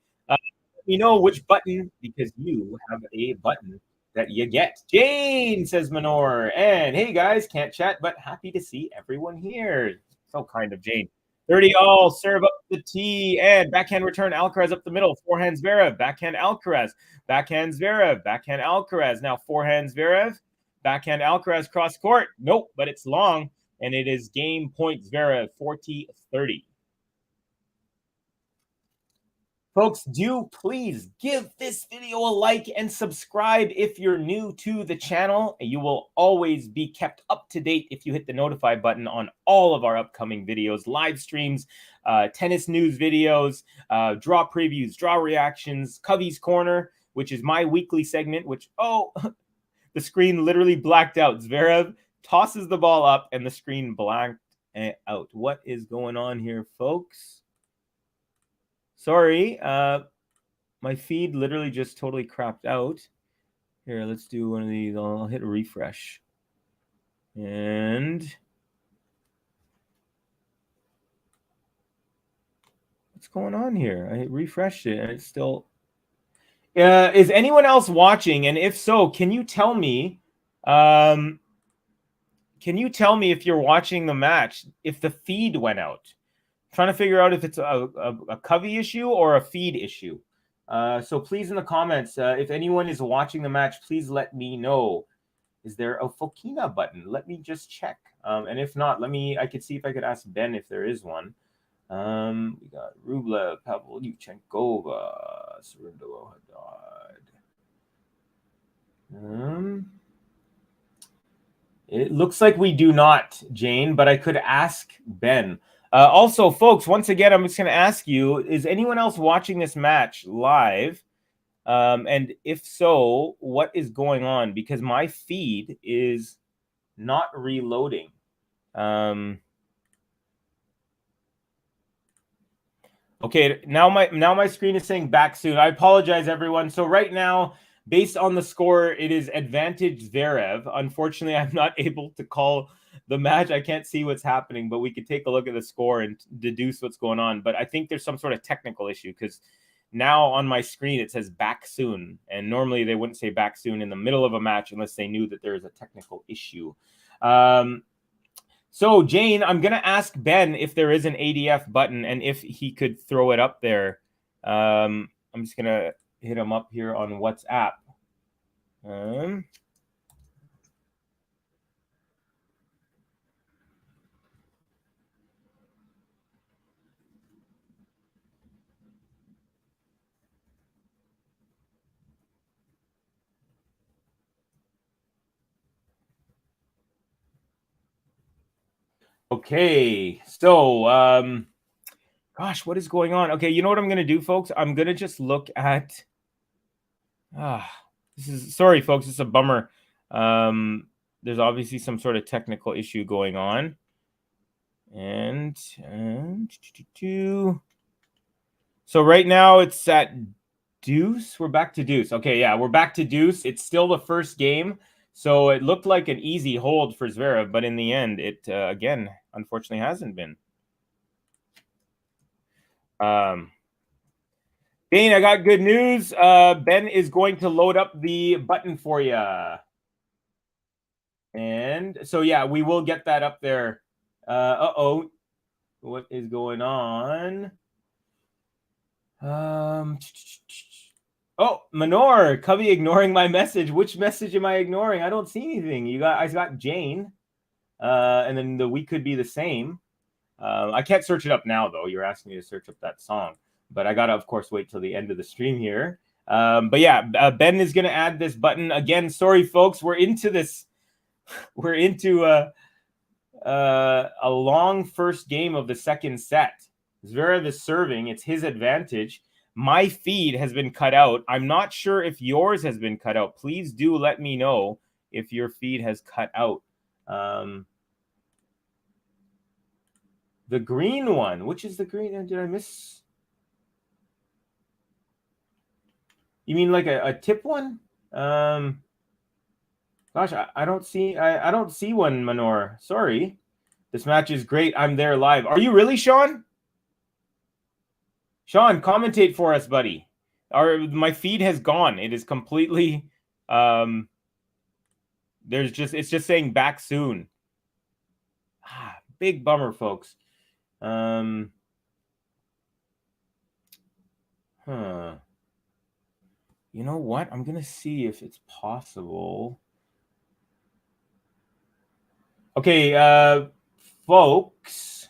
you know which button, because you have a button that you get. Jane, says Manor. And hey, guys, can't chat, but happy to see everyone here. So kind of Jane. 30 all, serve up the tee, and backhand return, Alcaraz up the middle. Forehand Zverev, backhand Alcaraz, backhand Zverev, backhand Alcaraz. Now forehand Zverev, backhand Alcaraz cross court. Nope, but it's long, and it is game point Zverev, 40-30. Folks, do please give this video a like and subscribe if you're new to the channel. You will always be kept up to date if you hit the notify button on all of our upcoming videos, live streams, tennis news videos, draw previews, draw reactions, Covey's Corner, which is my weekly segment, which, oh, the screen literally blacked out. Zverev tosses the ball up and the screen blanked out. What is going on here, folks? Sorry, my feed literally just totally crapped out. Here, let's do one of these. I'll hit a refresh. And what's going on here? I refreshed it and it's still... is anyone else watching? And if so, can you tell me... can you tell me if you're watching the match, if the feed went out? Trying to figure out if it's a Covey issue or a feed issue. So please in the comments, if anyone is watching the match, please let me know. Is there a Fokina button? Let me just check. And if not, I could see if I could ask Ben if there is one. We got Rublev, Pavel Yuchenkova, Surendalo Haddad. It looks like we do not, Jane, but I could ask Ben. Also, folks, once again, I'm just going to ask you, is anyone else watching this match live? And if so, what is going on? Because my feed is not reloading. Okay, now my screen is saying back soon. I apologize, everyone. So right now, based on the score, it is advantage Zverev. Unfortunately, I'm not able to call the match. I can't see what's happening, but we could take a look at the score and deduce what's going on. But I think there's some sort of technical issue because now on my screen it says back soon. And normally they wouldn't say back soon in the middle of a match unless they knew that there is a technical issue. So, Jane, I'm going to ask Ben if there is an ADF button and if he could throw it up there. I'm just going to hit him up here on WhatsApp. Okay, so, gosh, what is going on? Okay, you know what I'm going to do, folks? I'm going to just look at, sorry, folks, it's a bummer. There's obviously some sort of technical issue going on. And so right now it's at deuce. We're back to deuce. Okay, yeah, we're back to deuce. It's still the first game. So it looked like an easy hold for Zverev, but in the end, it, again, unfortunately hasn't been. Ben, I got good news. Ben is going to load up the button for you. And so, yeah, we will get that up there. Uh-oh. What is going on? Oh, Manor, Covey ignoring my message. Which message am I ignoring? I don't see anything. I got Jane. And then the we could be the same. I can't search it up now, though. You're asking me to search up that song. But I got to, of course, wait till the end of the stream here. But yeah, Ben is going to add this button. Again, sorry, folks. We're into this. We're into a long first game of the second set. Zverev is serving. It's his advantage. My feed has been cut out. I'm not sure if yours has been cut out. Please do let me know if your feed has cut out. The green one. Which is the green? Did I miss? You mean like a tip one? Gosh, I don't see I don't see one, Manor. Sorry. This match is great. I'm there live. Are you really, Sean? Sean, commentate for us, buddy. My feed has gone. It is completely it's just saying back soon. Big bummer, folks. You know what? I'm gonna see if it's possible. Okay, folks.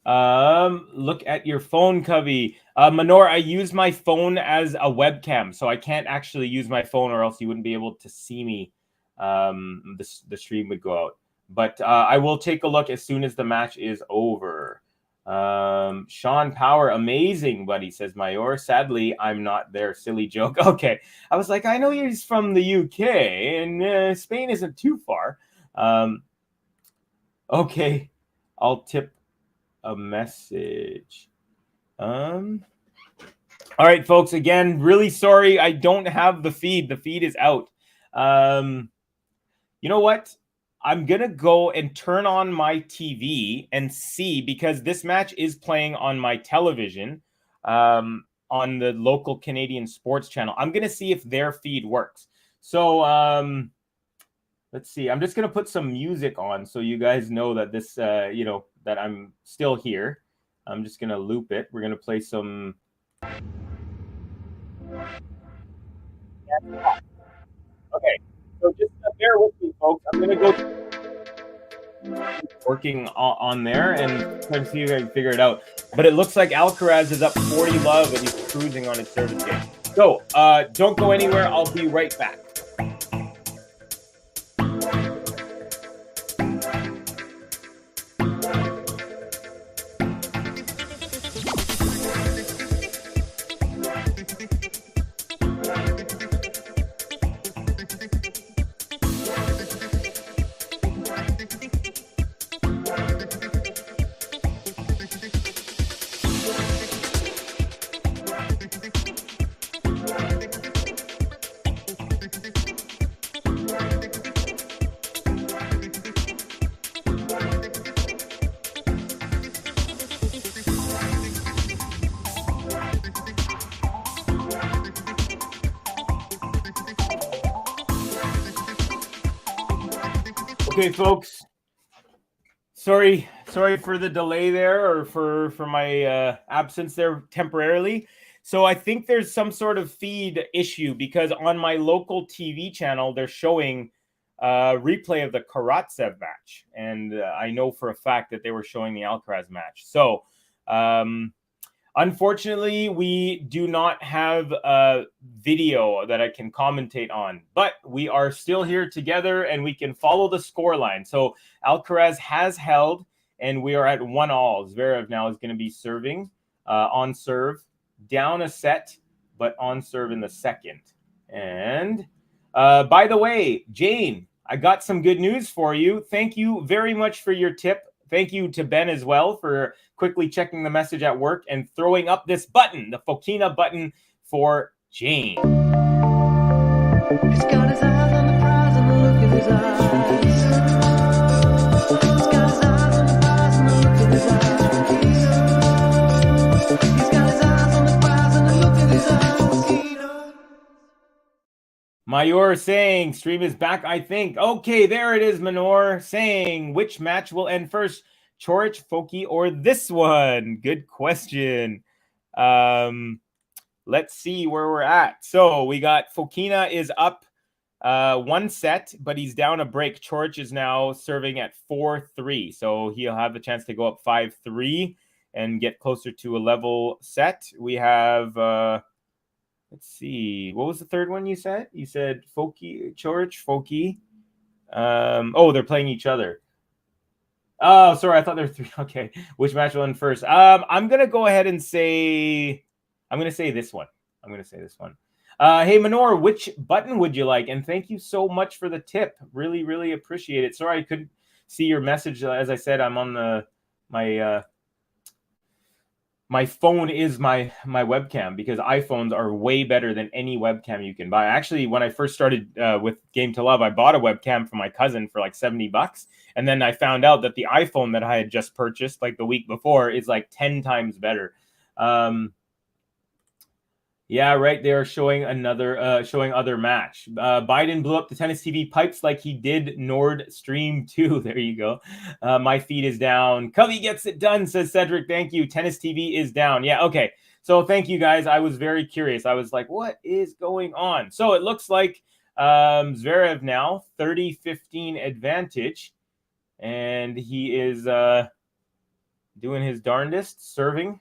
Look at your phone, Covey. Manor, I use my phone as a webcam, so I can't actually use my phone, or else you wouldn't be able to see me. The stream would go out. But I will take a look as soon as the match is over. Sean Power, amazing, buddy, says Mayor. Sadly, I'm not there. Silly joke. Okay. I was like, I know he's from the UK, and Spain isn't too far. Okay. I'll tip a message. All right, folks. Again, really sorry. I don't have the feed. The feed is out. You know what? I'm going to go and turn on my TV and see, because this match is playing on my television on the local Canadian sports channel. I'm going to see if their feed works. So let's see. I'm just going to put some music on so you guys know that this, that I'm still here. I'm just going to loop it. We're going to play some. Okay. So just bear with me, folks. I'm going to go working on there and try to see if I can figure it out. But it looks like Alcaraz is up 40 love and he's cruising on his service game. So don't go anywhere. I'll be right back. Okay, folks. Sorry for the delay there, or for my absence there temporarily. So I think there's some sort of feed issue, because on my local TV channel they're showing a replay of the Karatsev match, and I know for a fact that they were showing the Alcaraz match. So unfortunately, we do not have a video that I can commentate on, but we are still here together and we can follow the score line. So Alcaraz has held, and we are at 1-1. Zverev now is going to be serving on serve, down a set, but on serve in the second. And by the way, Jane, I got some good news for you. Thank you very much for your tip. Thank you to Ben as well for quickly checking the message at work and throwing up this button, the Fokina button for Jane. He's got his eyes on the prize and the look in his eyes. He's got his eyes on the prize and the look in his eyes. He's got his eyes on the prize and the look in his eyes. Mayor saying stream is back, I think. Okay, there it is, Manor saying which match will end first, Coric, Foki, or this one? Good question. Let's see where we're at. So we got Fokina is up 1 set, but he's down a break. Coric is now serving at 4-3, so he'll have a chance to go up 5-3 and get closer to a level set. We have let's see, what was the third one you said? You said Foki, Coric, Foki. Oh, they're playing each other. Oh, sorry. I thought there were 3. Okay. Which match won first? I'm going to go ahead and say, I'm going to say this one. Hey, Manor, which button would you like? And thank you so much for the tip. Really, really appreciate it. Sorry I couldn't see your message. As I said, I'm on my phone is my webcam, because iPhones are way better than any webcam you can buy. Actually, when I first started with Game to Love, I bought a webcam from my cousin for like $70. And then I found out that the iPhone that I had just purchased like the week before is like 10 times better. Yeah, right. They are showing other match. Biden blew up the tennis TV pipes like he did Nord Stream 2. There you go. My feed is down. Covey gets it done, says Cedric. Thank you. Tennis TV is down. Yeah, okay. So thank you, guys. I was very curious. I was like, what is going on? So it looks like Zverev now 30-15 advantage. And he is doing his darndest, serving.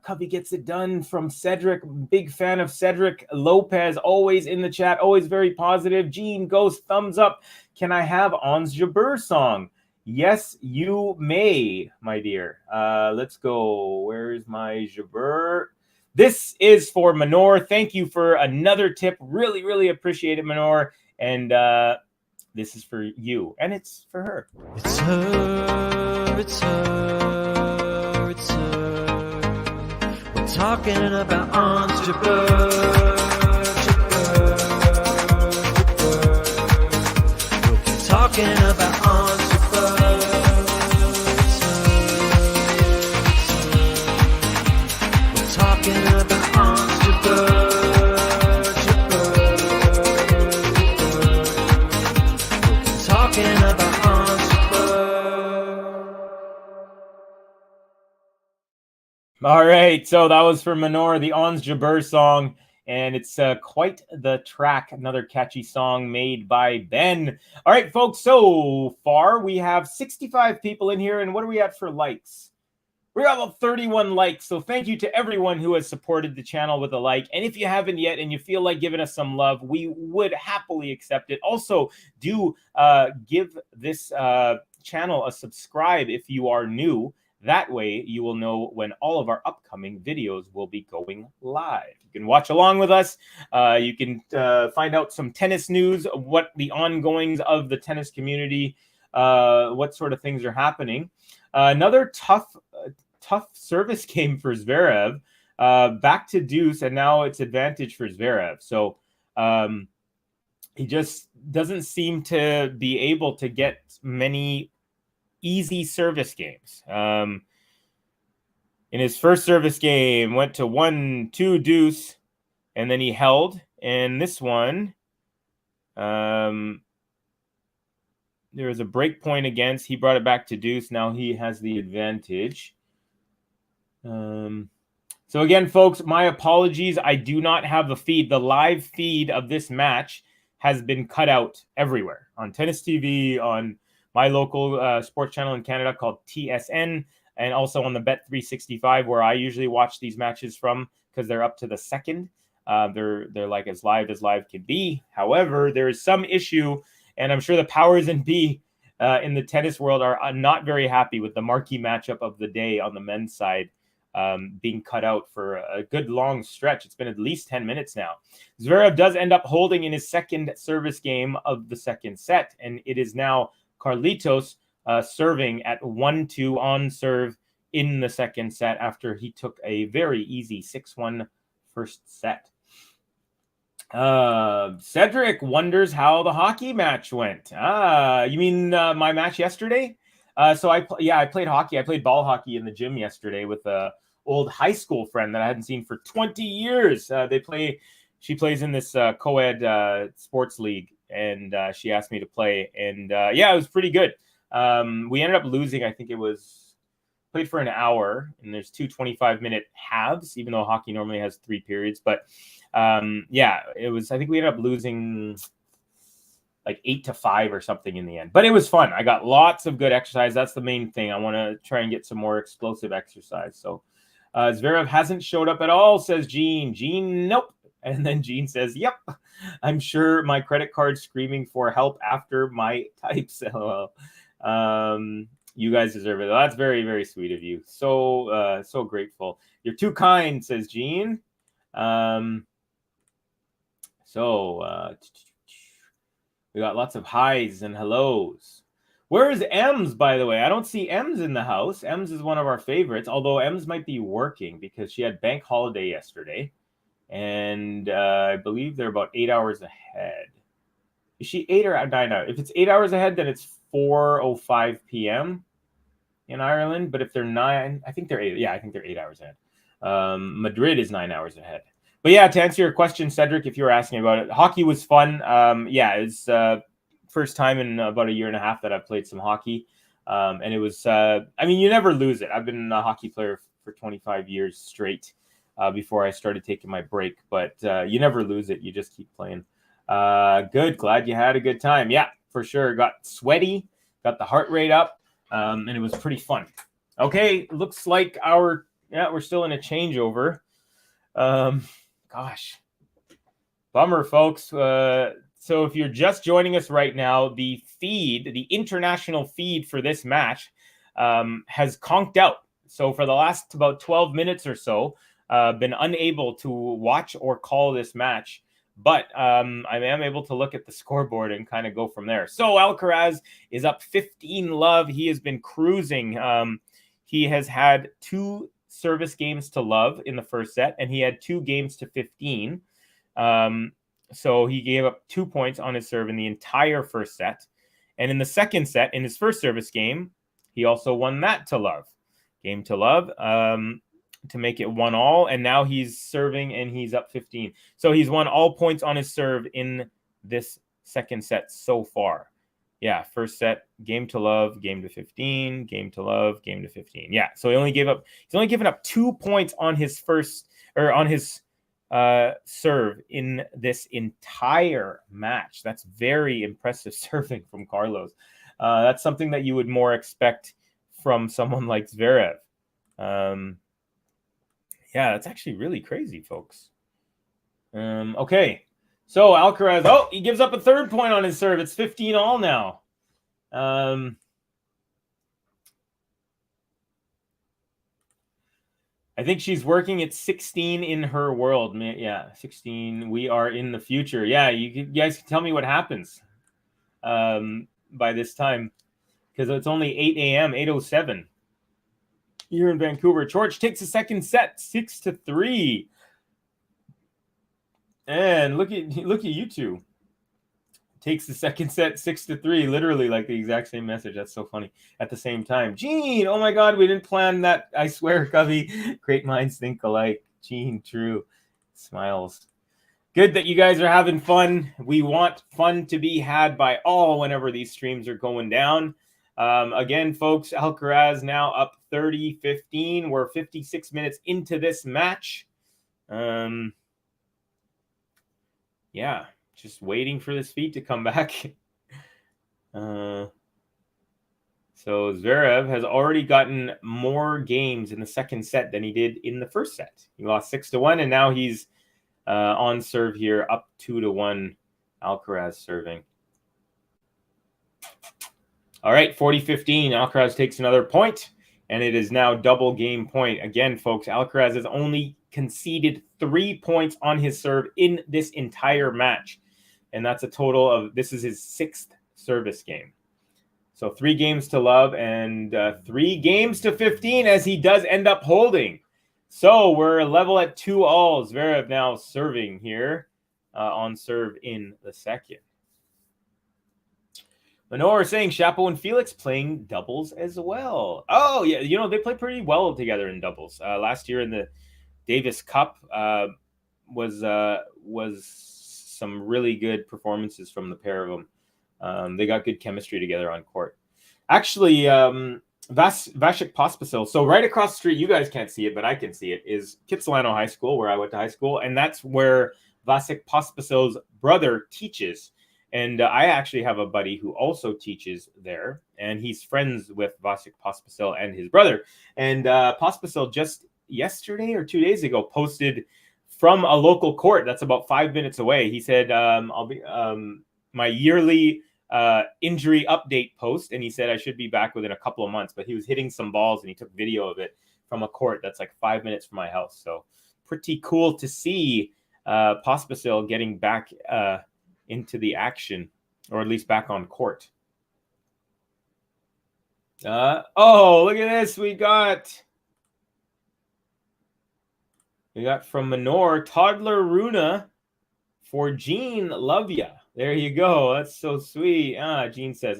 Covey gets it done from Cedric. Big fan of Cedric Lopez. Always in the chat. Always very positive. Gene goes thumbs up. Can I have Ons Jabeur song? Yes, you may, my dear. Let's go. Where's my Jabeur? This is for Manor. Thank you for another tip. Really, really appreciate it, Manor. And this is for you. And it's for her. It's her, it's her, it's her. We're talking about Ons Jabeur, Jabeur, Jabeur. We'll keep talking about Ons Jabeur. It's her, it's her. We're talking about Ons Jabeur, Jabeur, Jabeur. We'll keep talking about Ons Jabeur. All right, so that was for Manor, the Ons Jabeur song, and it's quite the track. Another catchy song made by Ben. All right, folks, so far we have 65 people in here, and what are we at for likes? We're at about 31 likes, so thank you to everyone who has supported the channel with a like. And if you haven't yet and you feel like giving us some love, we would happily accept it. Also, do give this channel a subscribe if you are new. That way, you will know when all of our upcoming videos will be going live. You can watch along with us. You can find out some tennis news, what the ongoings of the tennis community, what sort of things are happening. Another tough service game for Zverev. Back to deuce, and now it's advantage for Zverev. So he just doesn't seem to be able to get many easy service games. In his first service game, went to 1-2 deuce, and then he held. And this one, there was a break point against. He brought it back to deuce. Now he has the advantage. So again, folks, my apologies. I do not have the feed. The live feed of this match has been cut out everywhere on Tennis TV, on my local sports channel in Canada called TSN, and also on the Bet365, where I usually watch these matches from, because they're up to the second. They're like as live can be. However, there is some issue, and I'm sure the powers and be in the tennis world are not very happy with the marquee matchup of the day on the men's side being cut out for a good long stretch. It's been at least 10 minutes now. Zverev does end up holding in his second service game of the second set, and it is now Carlitos serving at 1-2 on serve in the second set after he took a very easy 6-1 first set. Cedric wonders how the hockey match went. You mean my match yesterday? So I played hockey. I played ball hockey in the gym yesterday with a old high school friend that I hadn't seen for 20 years. She plays in this co-ed sports league, and she asked me to play, and it was pretty good. We ended up losing. I think it was played for an hour, and there's 2 25-minute halves, even though hockey normally has 3 periods. But it was. I think we ended up losing like 8-5 or something in the end. But it was fun. I got lots of good exercise. That's the main thing. I want to try and get some more explosive exercise. So Zverev hasn't showed up at all, says Gene. Gene, nope. And then Gene says, yep, I'm sure my credit card's screaming for help after my types. LOL. You guys deserve it. That's very, very sweet of you. So grateful. You're too kind, says Jean. We got lots of highs and hellos. Where is Ems, by the way? I don't see Ems in the house. Ems is one of our favorites, although Ems might be working because she had bank holiday yesterday. And I believe they're about 8 hours ahead. Is she 8 or 9 hours? If it's 8 hours ahead, then it's 4:05 p.m. in Ireland. But if they're 9, I think they're 8. Yeah, I think they're 8 hours ahead. Madrid is 9 hours ahead. But yeah, to answer your question, Cedric, if you were asking about it, hockey was fun. It's first time in about a year and a half that I've played some hockey. And it was, you never lose it. I've been a hockey player for 25 years straight before I started taking my break. But you never lose it. You just keep playing. Good. Glad you had a good time. Yeah, for sure. Got sweaty, got the heart rate up, and it was pretty fun. Okay, looks like we're still in a changeover. Gosh, bummer, folks. So if you're just joining us right now, the international feed for this match has conked out. So for the last about 12 minutes or so, been unable to watch or call this match. But I am able to look at the scoreboard and kind of go from there. So Alcaraz is up 15-love. He has been cruising. He has had 2 service games to love in the first set, and he had 2 games to 15. So he gave up 2 points on his serve in the entire first set. And in the second set, in his first service game, he also won that to love. Game to love. To make it 1-1, and now he's serving and he's up 15. So he's won all points on his serve in this second set so far. Yeah, first set, game to love, game to 15, game to love, game to 15. Yeah, so he's only given up 2 points on his serve in this entire match. That's very impressive serving from Carlos. That's something that you would more expect from someone like Zverev. Yeah, that's actually really crazy, folks. Okay, so Alcaraz, he gives up a 3rd point on his serve. It's 15-all now. I think she's working at 16 in her world. Yeah, 16. We are in the future. Yeah, you guys can tell me what happens by this time, because it's only 8 a.m., 8:07. Here in Vancouver. George takes the second set, 6-3. And look at you two. Takes the second set, 6-3, literally like the exact same message. That's so funny. At the same time, Gene, oh my God, we didn't plan that. I swear, Covey. Great minds think alike. Gene, true. Smiles. Good that you guys are having fun. We want fun to be had by all whenever these streams are going down. Again, folks, Alcaraz now up 30-15. We're 56 minutes into this match. Yeah, just waiting for this feed to come back. So Zverev has already gotten more games in the second set than he did in the first set. He lost 6-1, and now he's on serve here, up 2-1. Alcaraz serving. All right, 40-15. Alcaraz takes another point, and it is now double game point. Again, folks, Alcaraz has only conceded 3 points on his serve in this entire match. And that's a total of, this is his 6th service game. So 3 games to love and 3 games to 15 as he does end up holding. So we're level at 2-all. Zverev now serving here on serve in the second. Lenore saying Chapo and Felix playing doubles as well. Oh, yeah. They play pretty well together in doubles. Last year in the Davis Cup was some really good performances from the pair of them. They got good chemistry together on court. Actually, Vasek Pospisil. So right across the street, you guys can't see it, but I can see it, is Kitsilano High School, where I went to high school. And that's where Vasek Pospisil's brother teaches. And I actually have a buddy who also teaches there, and he's friends with Vasek Pospisil and his brother. And Pospisil just yesterday or 2 days ago posted from a local court that's about 5 minutes away. He said, "I'll be my yearly injury update post, and he said I should be back within a couple of months, but he was hitting some balls and he took video of it from a court that's like 5 minutes from my house. So pretty cool to see Pospisil getting back into the action, or at least back on court. Oh, look at this. We got from Manor, Toddler Runa for Jean. Love ya. There you go. That's so sweet. Jean says,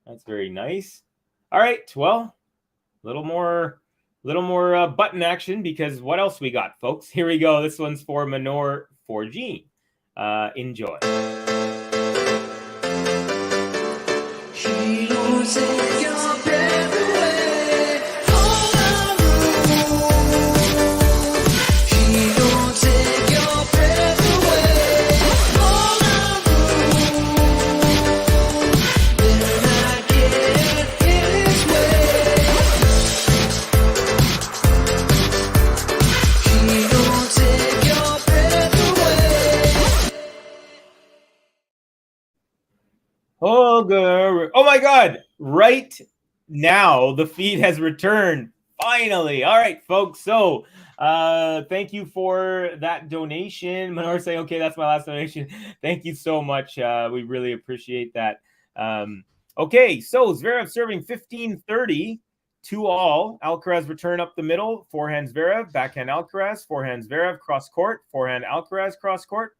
that's very nice. All right. Well, a little more button action, because what else we got, folks? Here we go. This one's for Manor for Jean. Enjoy. She don't take your breath away. She don't take your breath away. Then I get in its way. She don't take your breath away. Oh my God. Right now, the feed has returned. Finally. All right, folks. So thank you for that donation. Manor saying, okay, that's my last donation. Thank you so much. We really appreciate that. Okay, so Zverev serving 15-30 2-all. Alcaraz return up the middle. Forehand Zverev, backhand Alcaraz, forehand Zverev, cross court, forehand Alcaraz, cross court.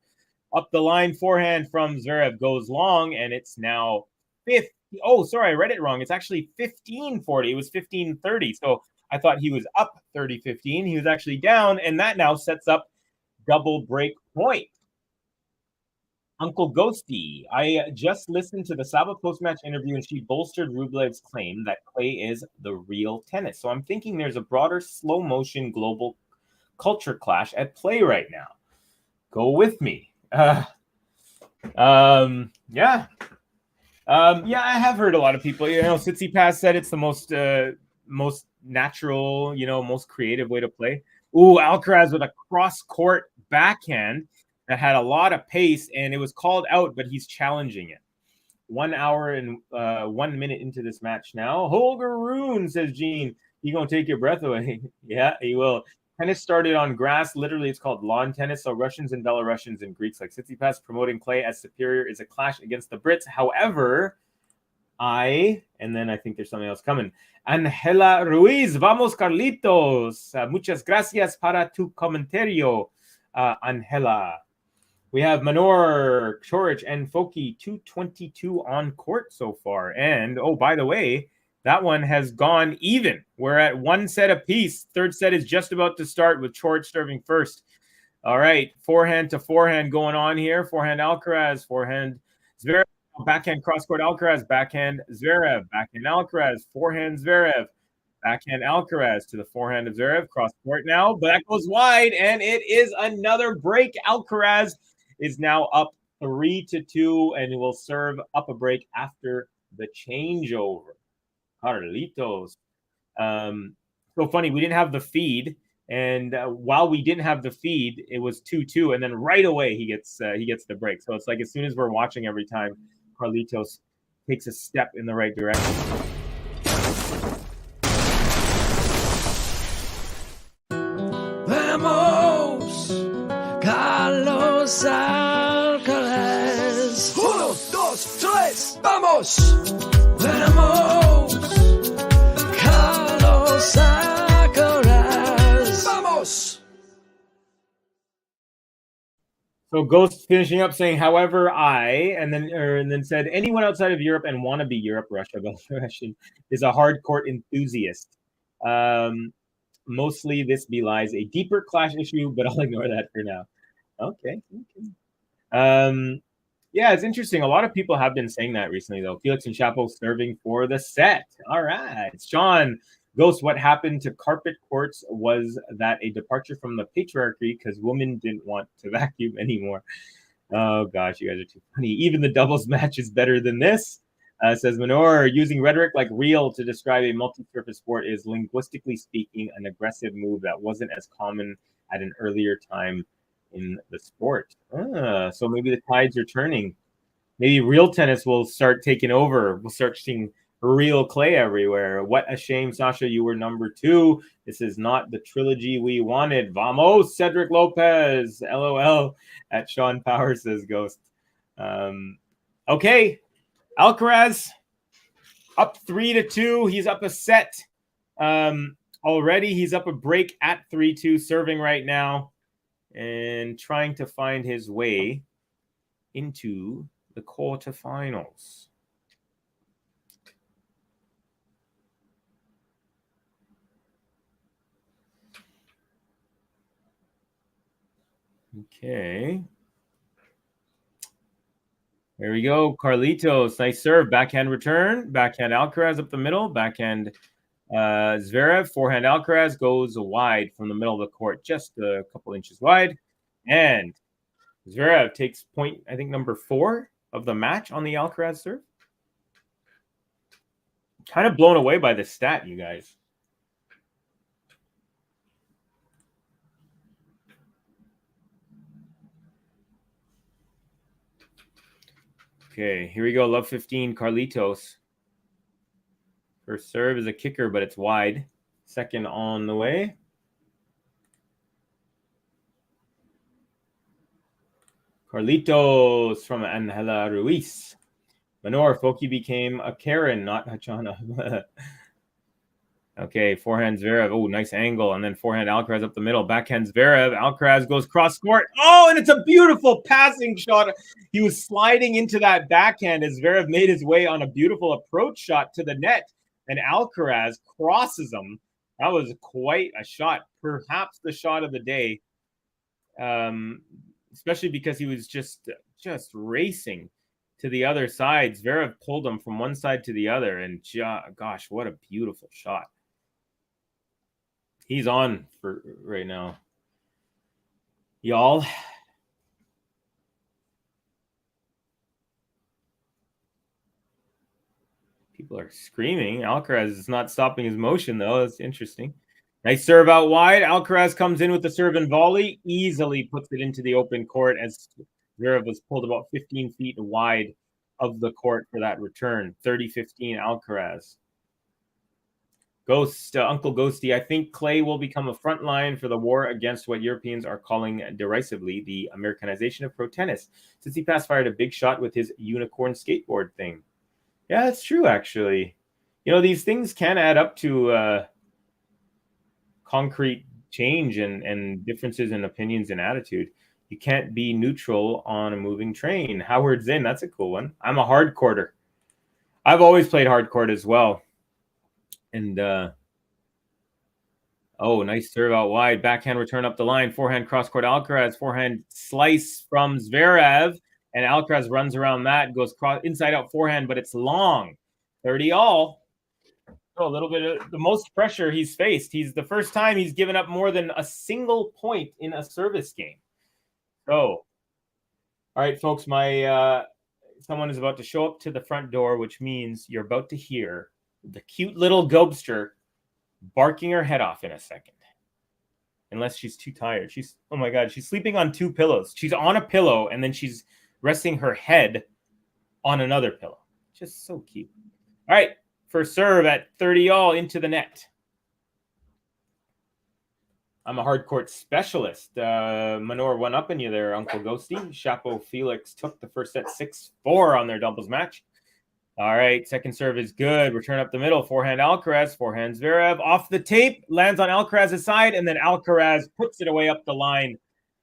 Up the line, forehand from Zverev goes long, and it's now 50. Oh, sorry, I read it wrong. It's actually 15-40. It was 15-30. So I thought he was up 30-15. He was actually down, and that now sets up double break point. Uncle Ghosty, I just listened to the Saba post-match interview, and she bolstered Rublev's claim that clay is the real tennis. So I'm thinking there's a broader slow-motion global culture clash at play right now. Go with me. Yeah, I have heard a lot of people. Tsitsipas said it's the most natural, most creative way to play. Ooh, Alcaraz with a cross-court backhand that had a lot of pace, and it was called out, but he's challenging it. 1 hour and 1 minute into this match now. Holger Rune, says Gene. He gonna take your breath away. Yeah, he will. Tennis started on grass. Literally, it's called lawn tennis. So Russians and Belarusians and Greeks like Tsitsipas promoting clay as superior is a clash against the Brits. However, and then I think there's something else coming. Angela Ruiz, vamos Carlitos. Muchas gracias para tu comentario, Angela. We have Manor, Chorich, and Foki, 222 on court so far. And, oh, by the way, that one has gone even. We're at one set apiece. Third set is just about to start with Chorich serving first. All right, forehand to forehand going on here. Forehand Alcaraz, forehand Zverev, backhand cross-court Alcaraz, backhand Zverev, backhand Alcaraz, forehand Zverev, backhand Alcaraz to the forehand of Zverev, cross-court now, but that goes wide, and it is another break. Alcaraz is now up 3-2, and will serve up a break after the changeover. Carlitos. So funny, we didn't have the feed, and while we didn't have the feed, it was 2-2, and then right away he gets the break. So it's like as soon as we're watching every time, Carlitos takes a step in the right direction. Vamos, Carlos Alcaraz. 1, 2, 3, vamos. Vamos, Carlos Alcaraz. Vamos. So Ghost finishing up saying, however, and then said, anyone outside of Europe and wannabe Europe, Russia, Belarusian, is a hard court enthusiast. Mostly this belies a deeper clash issue, but I'll ignore that for now. Okay. Yeah, it's interesting. A lot of people have been saying that recently, though. Felix and Chapo serving for the set. All right. Sean, Ghost, what happened to carpet courts? Was that a departure from the patriarchy because women didn't want to vacuum anymore? Oh, gosh, you guys are too funny. Even the doubles match is better than this, says Manor. Using rhetoric like real to describe a multi-surface sport is, linguistically speaking, an aggressive move that wasn't as common at an earlier time in the sport. So maybe the tides are turning. Maybe real tennis will start taking over. We'll start seeing real clay everywhere. What a shame, Sasha. You were number 2. This is not the trilogy we wanted. Vamos, Cedric Lopez. LOL at Sean Power, says Ghost. Okay. Alcaraz up 3-2. He's up a set already. He's up a break at 3-2, serving right now and trying to find his way into the quarterfinals. Okay. There we go. Carlitos, nice serve. Backhand return. Backhand Alcaraz up the middle. Backhand Zverev. Forehand Alcaraz goes wide from the middle of the court, just a couple inches wide. And Zverev takes point, I think, number 4 of the match on the Alcaraz serve. Kind of blown away by this stat, you guys. Okay, here we go. Love 15, Carlitos. First serve is a kicker, but it's wide. Second on the way. Carlitos from Angela Ruiz. Manor, Foki became a Karen, not Hachana. Okay, forehand Zverev. Oh, nice angle. And then forehand Alcaraz up the middle. Backhand Zverev. Alcaraz goes cross court. Oh, and it's a beautiful passing shot. He was sliding into that backhand as Zverev made his way on a beautiful approach shot to the net. And Alcaraz crosses him. That was quite a shot. Perhaps the shot of the day. Especially because he was just racing to the other side. Zverev pulled him from one side to the other. And gosh, what a beautiful shot. He's on for right now. Y'all. People are screaming. Alcaraz is not stopping his motion, though. That's interesting. Nice serve out wide. Alcaraz comes in with the serve and volley. Easily puts it into the open court as Zverev was pulled about 15 feet wide of the court for that return. 30-15 Alcaraz. Ghost, Uncle Ghosty, I think clay will become a front line for the war against what Europeans are calling derisively the Americanization of pro tennis. Tsitsipas fired a big shot with his unicorn skateboard thing. Yeah, that's true, actually. You know, these things can add up to concrete change and differences in opinions and attitude. You can't be neutral on a moving train. Howard Zinn, that's a cool one. I'm a hard courter. I've always played hard court as well. And, oh, nice serve out wide. Backhand return up the line. Forehand cross-court Alcaraz. Forehand slice from Zverev. And Alcaraz runs around that, goes inside-out forehand, but it's long. 30-all. So a little bit of the most pressure he's faced. He's the first time he's given up more than a single point in a service game. So, all right, folks, someone is about to show up to the front door, which means you're about to hear the cute little gobster barking her head off in a second. Unless she's too tired. Oh my God, she's sleeping on 2 pillows. She's on a pillow, and then she's resting her head on another pillow. Just so cute. All right, first serve at 30-all into the net. I'm a hard court specialist. Manor one up in you there, Uncle Ghosty. Chapeau Felix took the first set 6-4 on their doubles match. All right, second serve is good. Return up the middle. Forehand Alcaraz. Forehand Zverev. Off the tape. Lands on Alcaraz's side. And then Alcaraz puts it away up the line.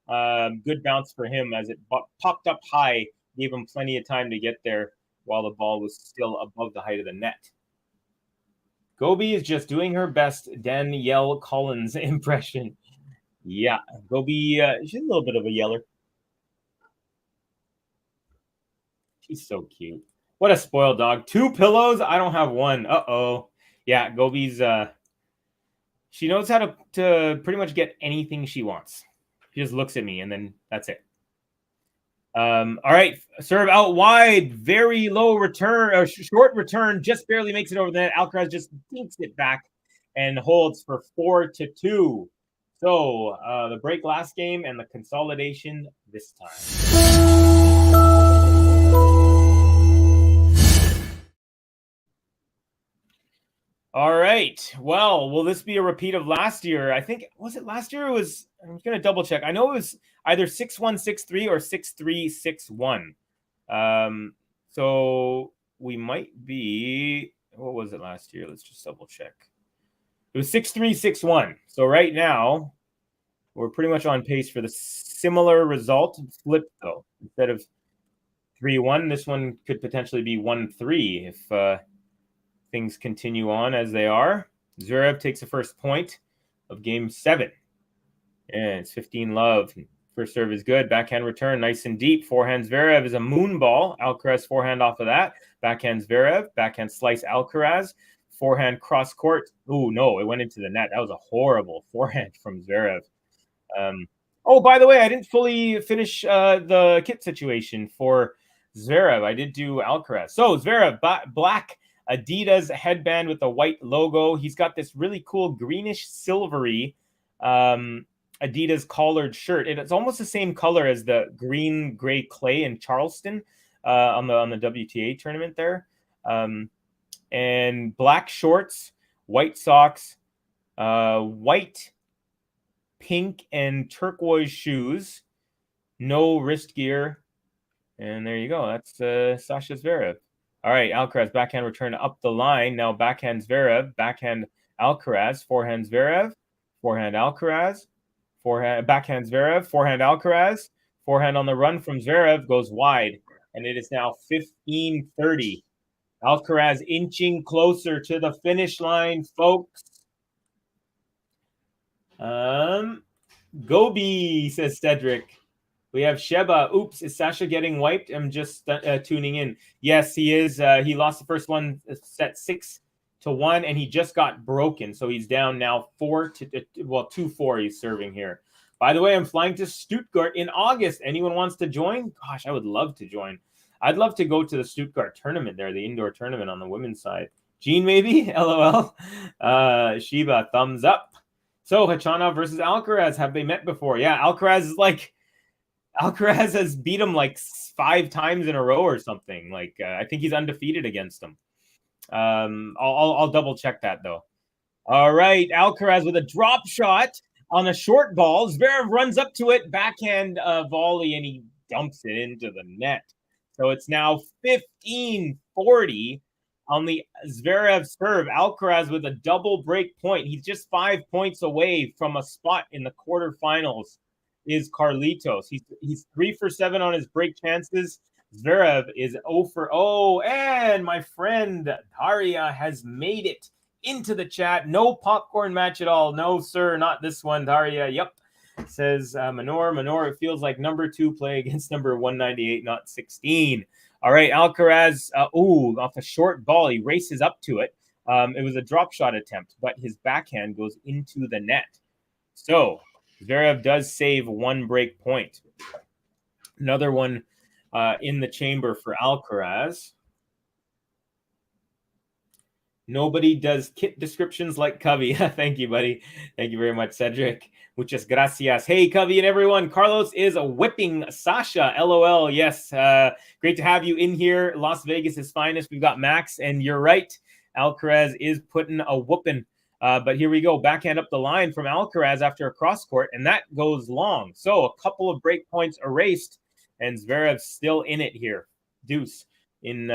Good bounce for him as it popped up high. Gave him plenty of time to get there while the ball was still above the height of the net. Gobi is just doing her best Danielle Collins impression. Yeah, Gobi, she's a little bit of a yeller. She's so cute. What a spoiled dog. 2 pillows? I don't have one. Uh-oh. Yeah, Gobi's, she knows how to pretty much get anything she wants. She just looks at me, and then that's it. All right, serve out wide, very low return, or short return, just barely makes it over the net. Alcaraz just dinks it back and holds for 4-2. So the break last game and the consolidation this time. All right. Well, will this be a repeat of last year? I think, was it last year? It was, I'm going to double check. I know it was either 6-1, 6-3 or 6-3, 6-1. So we might be, what was it last year? Let's just double check. It was 6-3, 6-1. So right now, we're pretty much on pace for the similar result. Flipped, though. Instead of 3-1, this one could potentially be 1-3 if things continue on as they are. Zverev takes the first point of game 7. And it's 15-love. First serve is good. Backhand return, nice and deep. Forehand Zverev is a moon ball. Alcaraz forehand off of that. Backhand Zverev. Backhand slice Alcaraz. Forehand cross court. Oh, no, it went into the net. That was a horrible forehand from Zverev. Oh, by the way, I didn't fully finish the kit situation for Zverev. I did do Alcaraz. So Zverev, black Adidas headband with a white logo. He's got this really cool greenish silvery Adidas collared shirt. It's almost the same color as the green gray clay in Charleston on the WTA tournament there. And black shorts, white socks, white, pink, and turquoise shoes. No wrist gear. And there you go. That's Sasha Zverev. All right, Alcaraz, backhand return up the line. Now backhand Zverev, backhand Alcaraz, forehand Zverev, forehand Alcaraz, forehand backhand Zverev, forehand Alcaraz, forehand on the run from Zverev goes wide, and it is now 15-30. Alcaraz inching closer to the finish line, folks. Gobi, says Cedric. We have Sheba. Oops, is Sasha getting wiped? I'm just tuning in. Yes, he is. He lost the first one set 6-1, and he just got broken. So he's down now 2-4 he's serving here. By the way, I'm flying to Stuttgart in August. Anyone wants to join? Gosh, I would love to join. I'd love to go to the Stuttgart tournament there, the indoor tournament on the women's side. Gene, maybe? LOL. Sheba, thumbs up. So Khachanov versus Alcaraz. Have they met before? Yeah, Alcaraz has beat him like 5 times in a row or something. Like I think he's undefeated against him. I'll double check that though. All right, Alcaraz with a drop shot on a short ball. Zverev runs up to it, backhand volley, and he dumps it into the net. So it's now 15-40 on the Zverev serve. Alcaraz with a double break point. He's just 5 points away from a spot in the quarterfinals. Is Carlitos. He's 3 for 7 on his break chances. Zverev is 0 for 0. And my friend Daria has made it into the chat. No popcorn match at all. No, sir, not this one, Daria. Yep. Says Manor, it feels like number 2 play against number 198, not 16. All right, Alcaraz, off a short ball. He races up to it. It was a drop shot attempt, but his backhand goes into the net. So Zverev does save 1 break point. Another one in the chamber for Alcaraz. Nobody does kit descriptions like Covey. Thank you, buddy. Thank you very much, Cedric. Muchas gracias. Hey, Covey and everyone. Carlos is whipping Sasha. LOL. Yes. Great to have you in here. Las Vegas' finest. We've got Max, and you're right. Alcaraz is putting a whooping. But here we go. Backhand up the line from Alcaraz after a cross court, and that goes long. So a couple of break points erased, and Zverev's still in it here. Deuce in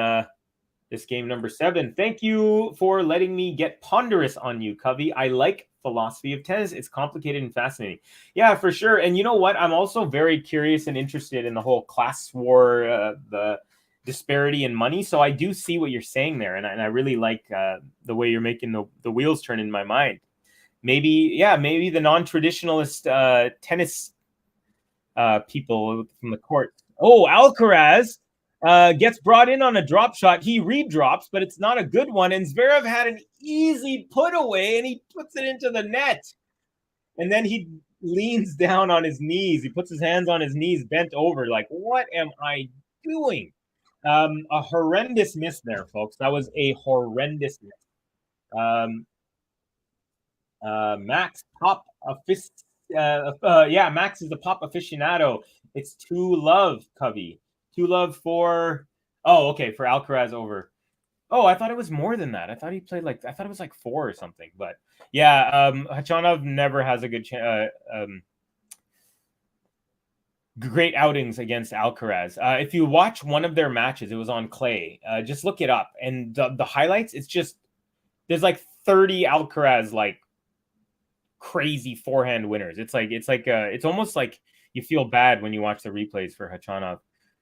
this game number 7. Thank you for letting me get ponderous on you, Covey. I like philosophy of tennis. It's complicated and fascinating. Yeah, for sure. And you know what? I'm also very curious and interested in the whole class war, the disparity in money. So I do see what you're saying there. And I really like the way you're making the wheels turn in my mind. Maybe the non-traditionalist tennis people from the court. Oh, Alcaraz gets brought in on a drop shot. He redrops, but it's not a good one. And Zverev had an easy put away, and he puts it into the net. And then he leans down on his knees. He puts his hands on his knees, bent over, like, what am I doing? A horrendous miss there, folks. That was a horrendous miss. Max pop Max is a pop aficionado. It's 2-love, Covey. 2-love for for Alcaraz over. Oh, I thought it was more than that. I thought he played I thought it was like 4 or something. But yeah, Khachanov never has a good great outings against Alcaraz. If you watch one of their matches, it was on clay. Just look it up, and the highlights. It's just there's like 30 Alcaraz like crazy forehand winners. It's almost like you feel bad when you watch the replays for Khachanov,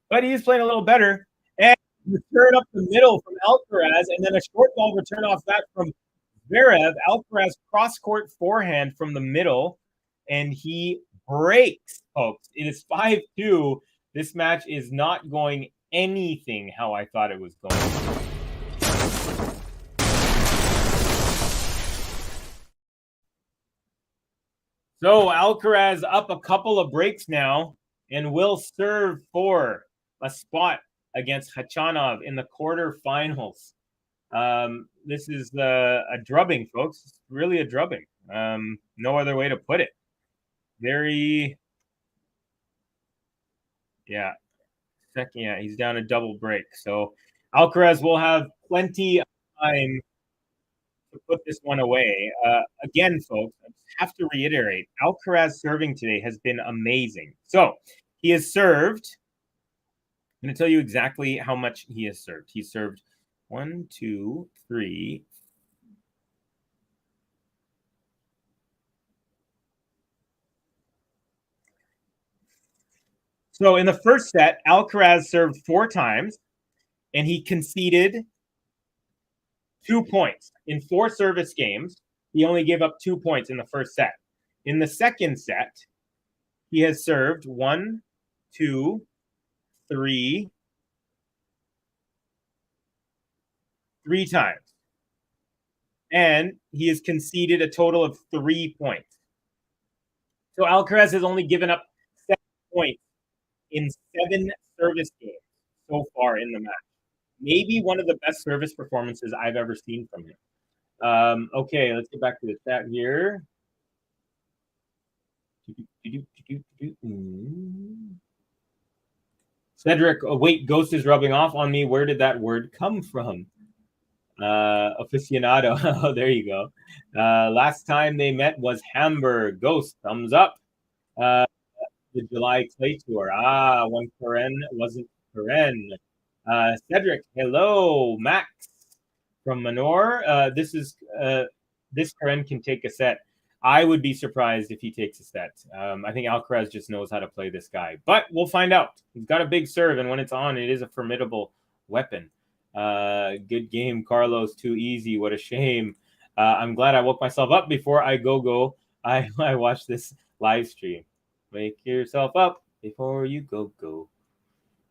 but he's playing a little better. And return up the middle from Alcaraz, and then a short ball return off that from ZVEREV. Alcaraz cross court forehand from the middle, and he breaks, folks. It is 5-2. This match is not going anything how I thought it was going. So Alcaraz up a couple of breaks now and will serve for a spot against Khachanov in the quarterfinals. This is a drubbing, folks. It's really a drubbing. No other way to put it. Very, yeah. Second, yeah, he's down a double break. So Alcaraz will have plenty of time to put this one away. Again, folks, I have to reiterate, Alcaraz serving today has been amazing. So he has served. I'm going to tell you exactly how much he has served. He served 1, 2, 3. So in the first set, Alcaraz served 4 times, and he conceded 2 points. In 4 service games, he only gave up 2 points in the first set. In the second set, he has served 1, 2, 3 times. And he has conceded a total of 3 points. So Alcaraz has only given up 7 points in 7 service games so far in the match. Maybe one of the best service performances I've ever seen from him. Okay, let's get back to the stat here. Cedric, wait, Ghost is rubbing off on me. Where did that word come from? Aficionado. Oh, there you go. Last time they met was Hamburg. Ghost, thumbs up. The July Clay Tour. One Karen wasn't Karen. Cedric, hello. Max from Manor. This Karen can take a set. I would be surprised if he takes a set. I think Alcaraz just knows how to play this guy. But we'll find out. He's got a big serve, and when it's on, it is a formidable weapon. Good game, Carlos. Too easy. What a shame. I'm glad I woke myself up before I go. I watched this live stream. Wake yourself up before you go.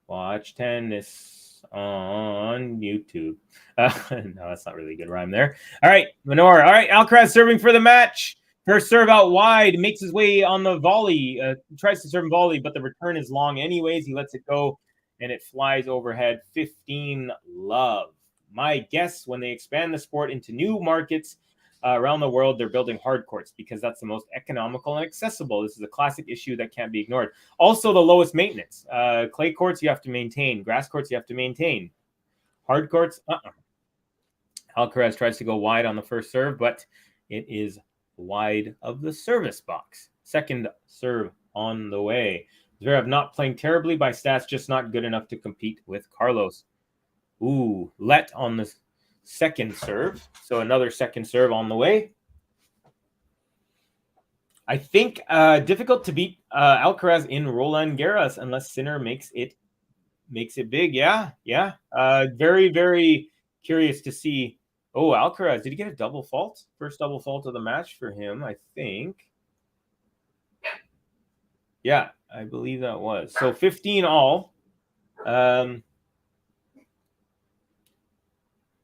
Watch tennis on YouTube. No, that's not really a good rhyme there. All right, Manor. All right, Alcaraz serving for the match. First serve out wide, makes his way on the volley. Tries to serve volley, but the return is long anyways. He lets it go, and it flies overhead. 15 love. My guess, when they expand the sport into new markets around the world, they're building hard courts because that's the most economical and accessible. This is a classic issue that can't be ignored. Also, the lowest maintenance. Clay courts, you have to maintain. Grass courts, you have to maintain. Hard courts, Alcaraz tries to go wide on the first serve, but it is wide of the service box. Second serve on the way. ZVEREV not playing terribly by stats, just not good enough to compete with Carlos. Ooh, let on the second serve. So another second serve on the way. I think difficult to beat Alcaraz in Roland Garros unless Sinner makes it big. Yeah. Very, very curious to see. Oh, Alcaraz, did he get a double fault? First double fault of the match for him, I think. Yeah, I believe that was. So 15 all.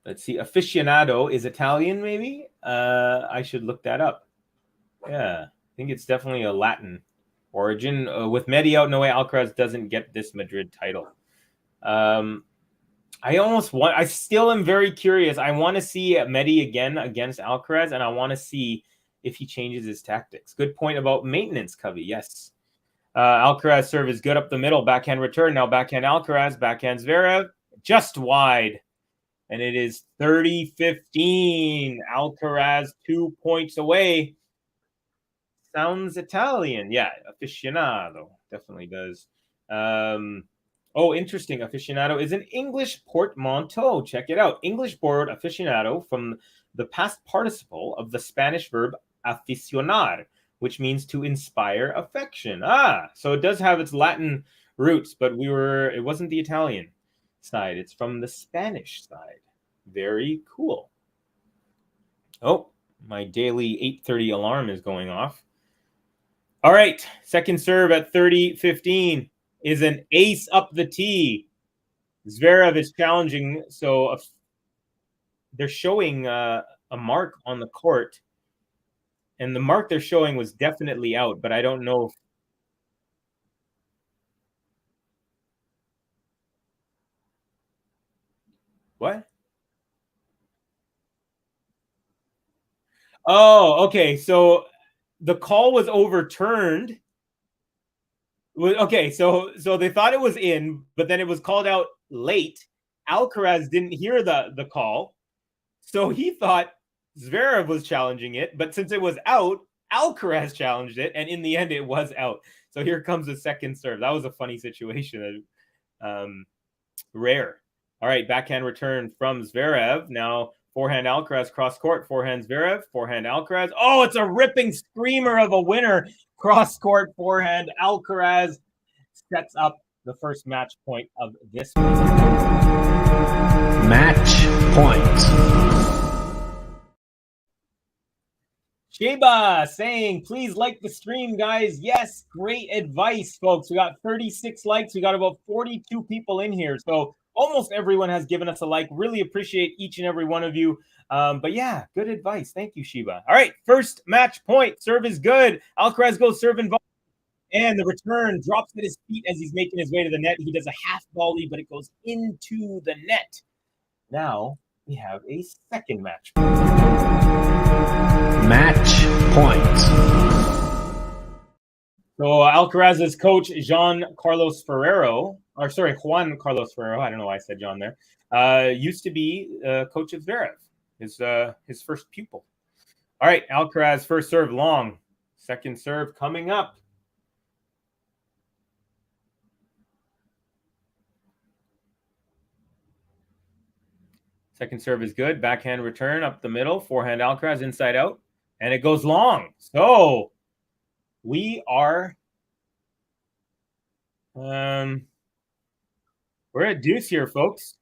Let's see. Aficionado is Italian, maybe? I should look that up. Yeah, I think it's definitely a Latin origin. With Medi out, no way Alcaraz doesn't get this Madrid title. I still am very curious. I want to see Medi again against Alcaraz, and I want to see if he changes his tactics. Good point about maintenance, Covey. Yes. Alcaraz serve is good up the middle. Backhand return. Now backhand Alcaraz. Backhand ZVEREV. Just wide. And it is 30-15. Alcaraz 2 points away. Sounds Italian. Yeah, aficionado. Definitely does. Oh, interesting. Aficionado is an English portmanteau. Check it out. English word aficionado from the past participle of the Spanish verb aficionar, which means to inspire affection. So it does have its Latin roots, but it wasn't the Italian side. It's from the Spanish side. Very cool. Oh, my daily 8:30 alarm is going off. All right, second serve at 30-15 is an ace up the tee. Zverev is challenging, so they're showing a mark on the court, and the mark they're showing was definitely out, but I don't know if... What? Oh, okay, so the call was overturned. Okay, so they thought it was in, but then it was called out late. Alcaraz didn't hear the call, so he thought Zverev was challenging it, but since it was out, Alcaraz challenged it, and in the end, it was out. So here comes the second serve. That was a funny situation. Rare. All right, backhand return from Zverev. Now forehand Alcaraz cross court. Forehand Zverev. Forehand Alcaraz. Oh, it's a ripping screamer of a winner. Cross court forehand Alcaraz sets up the first match point of this one. Match point. Sheba saying, please like the stream, guys. Yes, great advice, folks. We got 36 likes. We got about 42 people in here. So almost everyone has given us a like. Really appreciate each and every one of you. But yeah, good advice. Thank you, Sheba. All right, first match point. Serve is good. Alcaraz goes serve and volley. And the return drops at his feet as he's making his way to the net. He does a half volley, but it goes into the net. Now we have a second match. Match point. So Alcaraz's coach, Juan Carlos Ferrero, I don't know why I said John there, used to be coach of Zverev, his first pupil. All right, Alcaraz first serve long. Second serve coming up. Second serve is good. Backhand return up the middle. Forehand Alcaraz inside out. And it goes long. So we are... we're at deuce here, folks.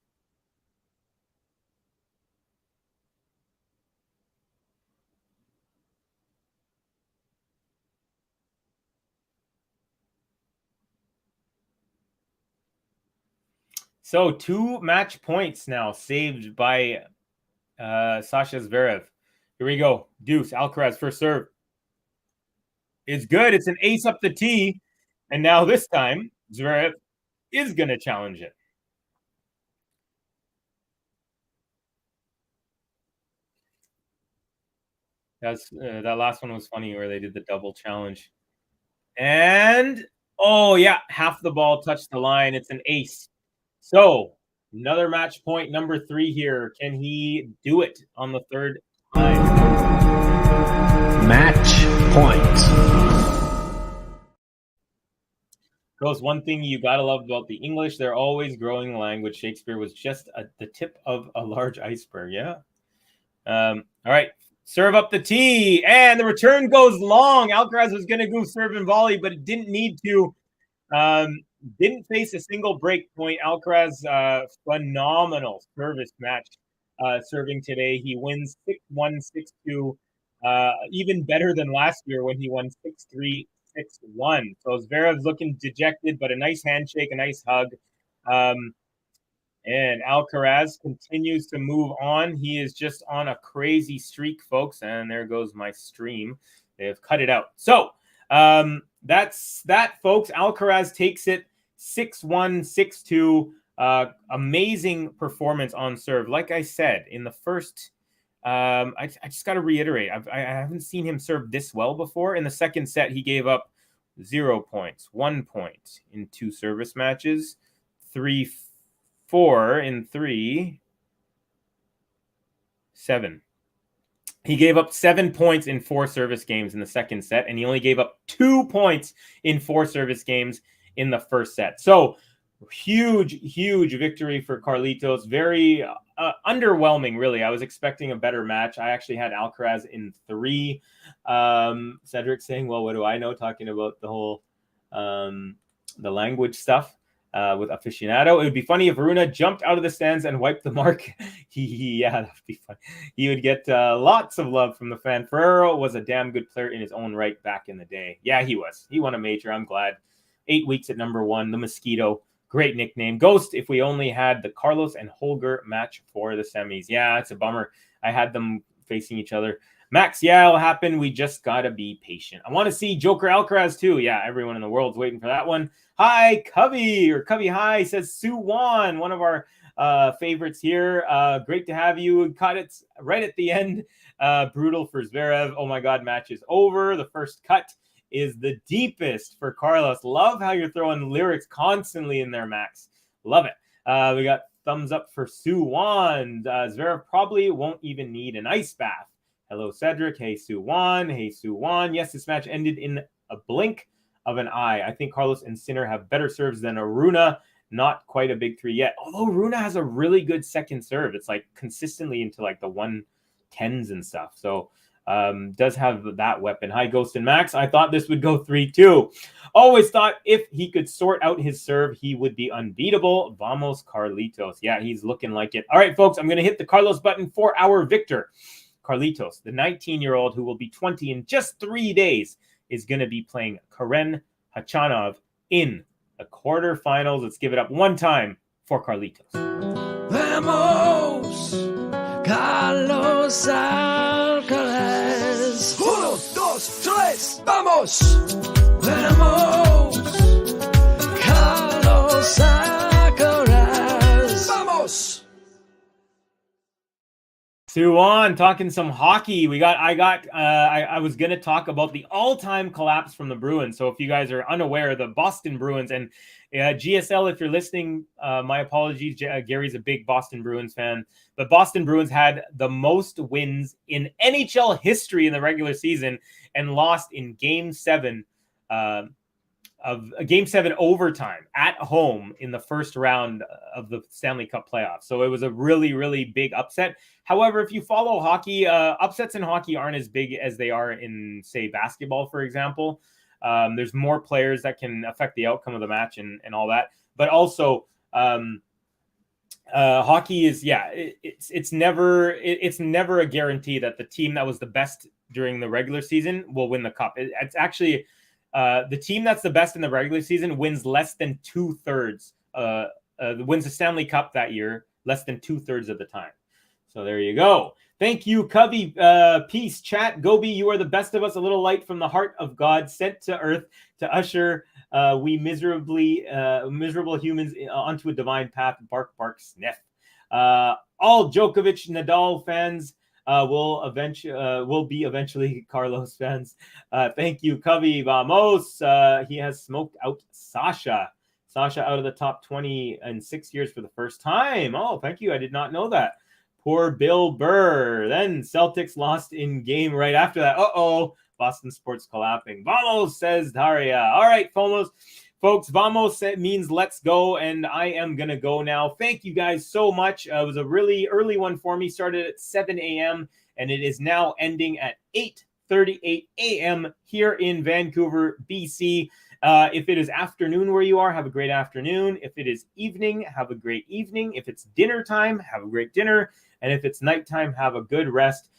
So 2 match points now saved by Sasha Zverev. Here we go. Deuce, Alcaraz first serve. It's good. It's an ace up the tee. And now this time, Zverev is going to challenge it. That last one was funny where they did the double challenge. And, oh, yeah, half the ball touched the line. It's an ace. So another match point, number 3 here. Can he do it on the third time? Match point. Girls, one thing you gotta love about the English, they're always growing the language. Shakespeare was just the tip of a large iceberg. Yeah. All right. Serve up the tee, and the return goes long. Alcaraz was going to go serve and volley, but it didn't need to. Didn't face a single break point. Alcaraz, phenomenal service match serving today. He wins 6-1, 6-2, even better than last year when he won 6-3, 6-1. So Zverev's looking dejected, but a nice handshake, a nice hug. And Alcaraz continues to move on. He is just on a crazy streak, folks. And there goes my stream. They have cut it out. So that's that, folks. Alcaraz takes it 6-1, 6-2. Amazing performance on serve. Like I said, in the first, I just got to reiterate, I haven't seen him serve this well before. In the second set, he gave up 0 points, 1 point in 2 service matches, 3-4 in 3, 7. He gave up 7 points in 4 service games in the second set, and he only gave up 2 points in 4 service games in the first set. So huge victory for Carlitos. Very underwhelming, really. I was expecting a better match. I actually had Alcaraz in 3. Cedric saying, well, what do I know? Talking about the whole the language stuff with aficionado. It would be funny if Aruna jumped out of the stands and wiped the mark. Yeah, that would be fun. He would get lots of love from the fan. Ferrero was a damn good player in his own right back in the day. Yeah, he was. He won a major. I'm glad. 8 weeks at number 1. The Mosquito. Great nickname. Ghost, if we only had the Carlos and Holger match for the semis. Yeah, it's a bummer. I had them facing each other. Max, yeah, it'll happen. We just got to be patient. I want to see Joker Alcaraz too. Yeah, everyone in the world's waiting for that one. Hi, Covey, or Covey Hi, says Sue Wan, one of our favorites here. Great to have you. Cut it right at the end. Brutal for Zverev. Oh my God, match is over. The first cut is the deepest for Carlos. Love how you're throwing lyrics constantly in there, Max. Love it. We got thumbs up for Sue Wan. Zverev probably won't even need an ice bath. Hello, Cedric. Hey, Sue Wan. Hey, Sue Wan. Yes, this match ended in a blink of an eye. I think Carlos and Sinner have better serves than Aruna. Not quite a big 3 yet. Although Aruna has a really good second serve. It's like consistently into like the 110s and stuff. So does have that weapon. Hi, Ghost and Max. I thought this would go 3-2. Always thought if he could sort out his serve, he would be unbeatable. Vamos, Carlitos. Yeah, he's looking like it. All right, folks, I'm going to hit the Carlos button for our victor. Carlitos, the 19-year-old who will be 20 in just 3 days, is going to be playing Karen Khachanov in the quarterfinals. Let's give it up one time for Carlitos. Vamos, Carlos Alcaraz. 1, 2, 3, vamos. Vamos, Carlos Alcaraz. Vamos. Sue on talking some hockey. I was going to talk about the all-time collapse from the Bruins. So if you guys are unaware, the Boston Bruins and GSL, if you're listening, my apologies. Gary's a big Boston Bruins fan. But Boston Bruins had the most wins in NHL history in the regular season and lost in Game 7 of Game 7 overtime at home in the first round of the Stanley Cup playoffs. So it was a really, really big upset. However, if you follow hockey, upsets in hockey aren't as big as they are in, say, basketball, for example. There's more players that can affect the outcome of the match and all that. But also, hockey is, it's never a guarantee that the team that was the best during the regular season will win the cup. It's actually the team that's the best in the regular season wins less than 2/3. Wins the Stanley Cup that year less than 2/3 of the time. So there you go. Thank you, Covey. Peace, chat. Gobi, you are the best of us. A little light from the heart of God sent to earth to usher we miserable humans onto a divine path. Bark, bark, sniff. All Djokovic, Nadal fans will be eventually Carlos fans. Thank you, Covey. Vamos. He has smoked out Sasha. Sasha out of the top 20 in 6 years for the first time. Oh, thank you. I did not know that. Poor Bill Burr. Then Celtics lost in game right after that. Boston sports collapsing. Vamos, says Daria. All right, folks, vamos means let's go, and I am going to go now. Thank you guys so much. It was a really early one for me. Started at 7 a.m., and it is now ending at 8:38 a.m. here in Vancouver, BC. If it is afternoon where you are, have a great afternoon. If it is evening, have a great evening. If it's dinner time, have a great dinner. And if it's nighttime, have a good rest.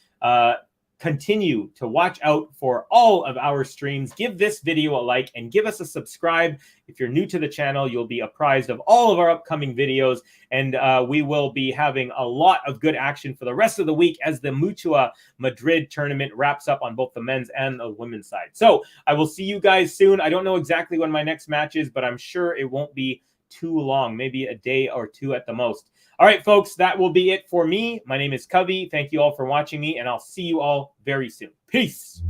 Continue to watch out for all of our streams. Give this video a like and give us a subscribe. If you're new to the channel, you'll be apprised of all of our upcoming videos. And we will be having a lot of good action for the rest of the week as the Mutua Madrid tournament wraps up on both the men's and the women's side. So I will see you guys soon. I don't know exactly when my next match is, but I'm sure it won't be too long, maybe a day or two at the most. All right, folks, that will be it for me. My name is Covey. Thank you all for watching me, and I'll see you all very soon. Peace.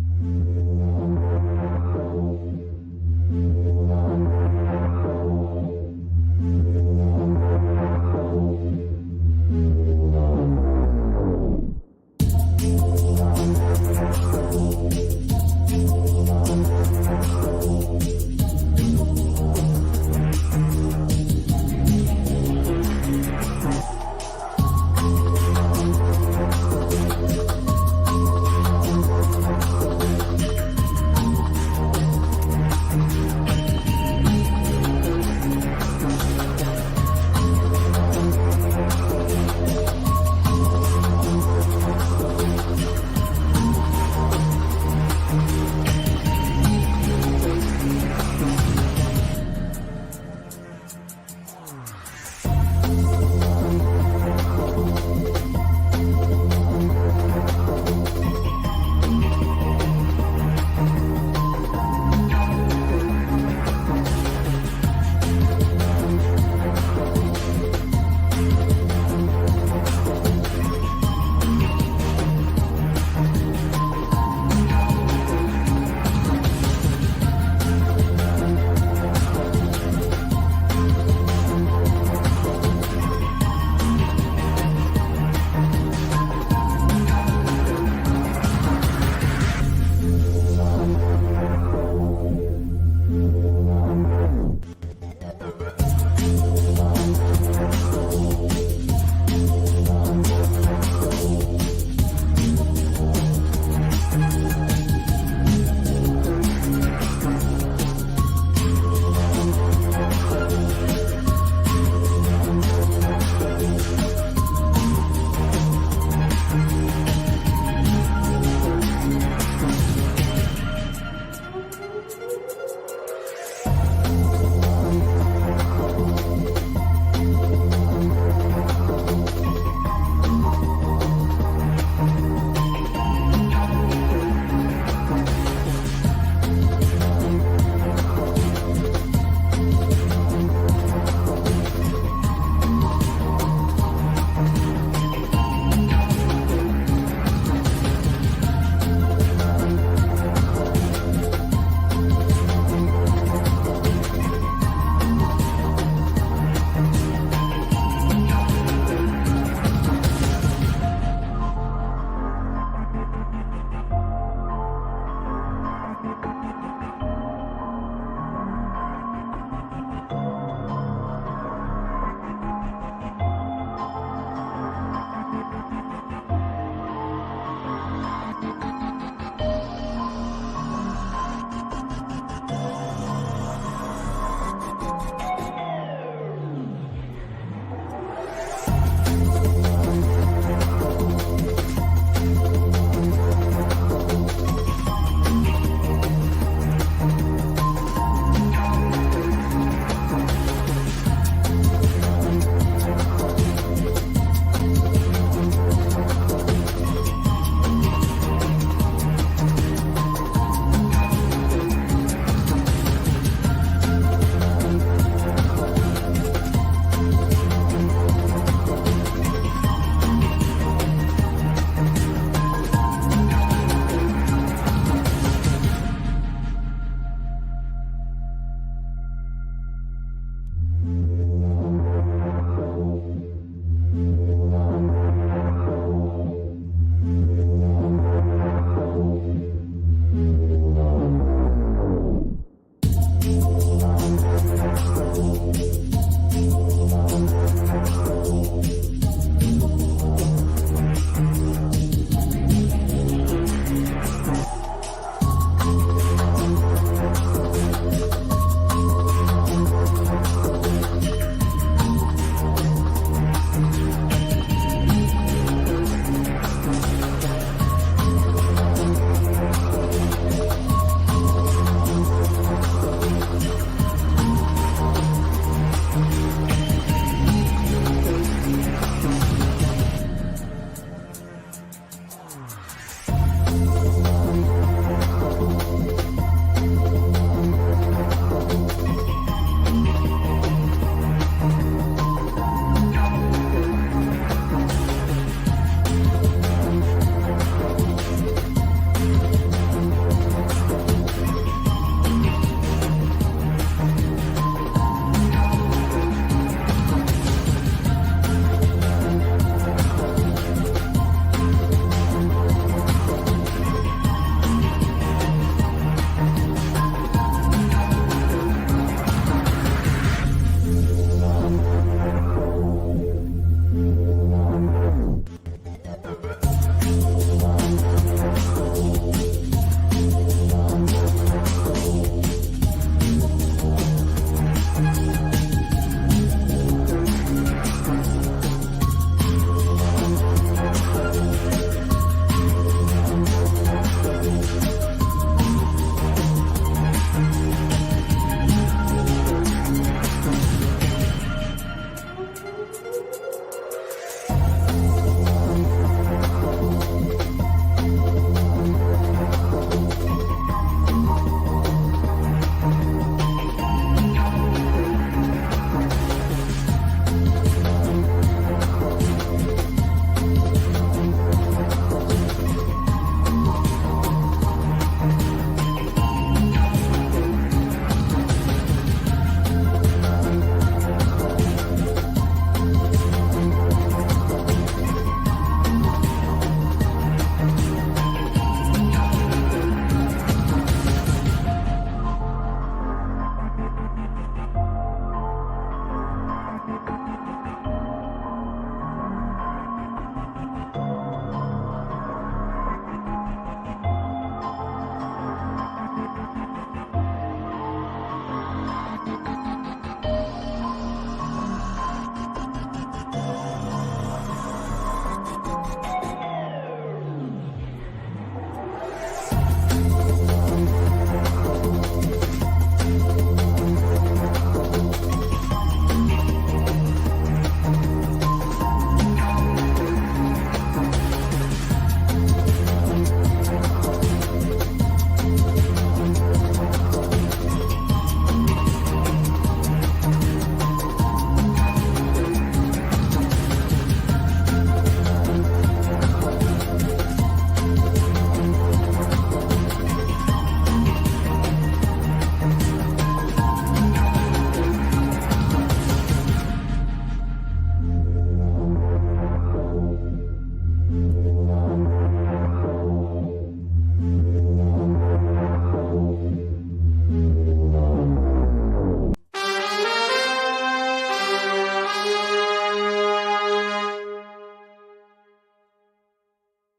Bye.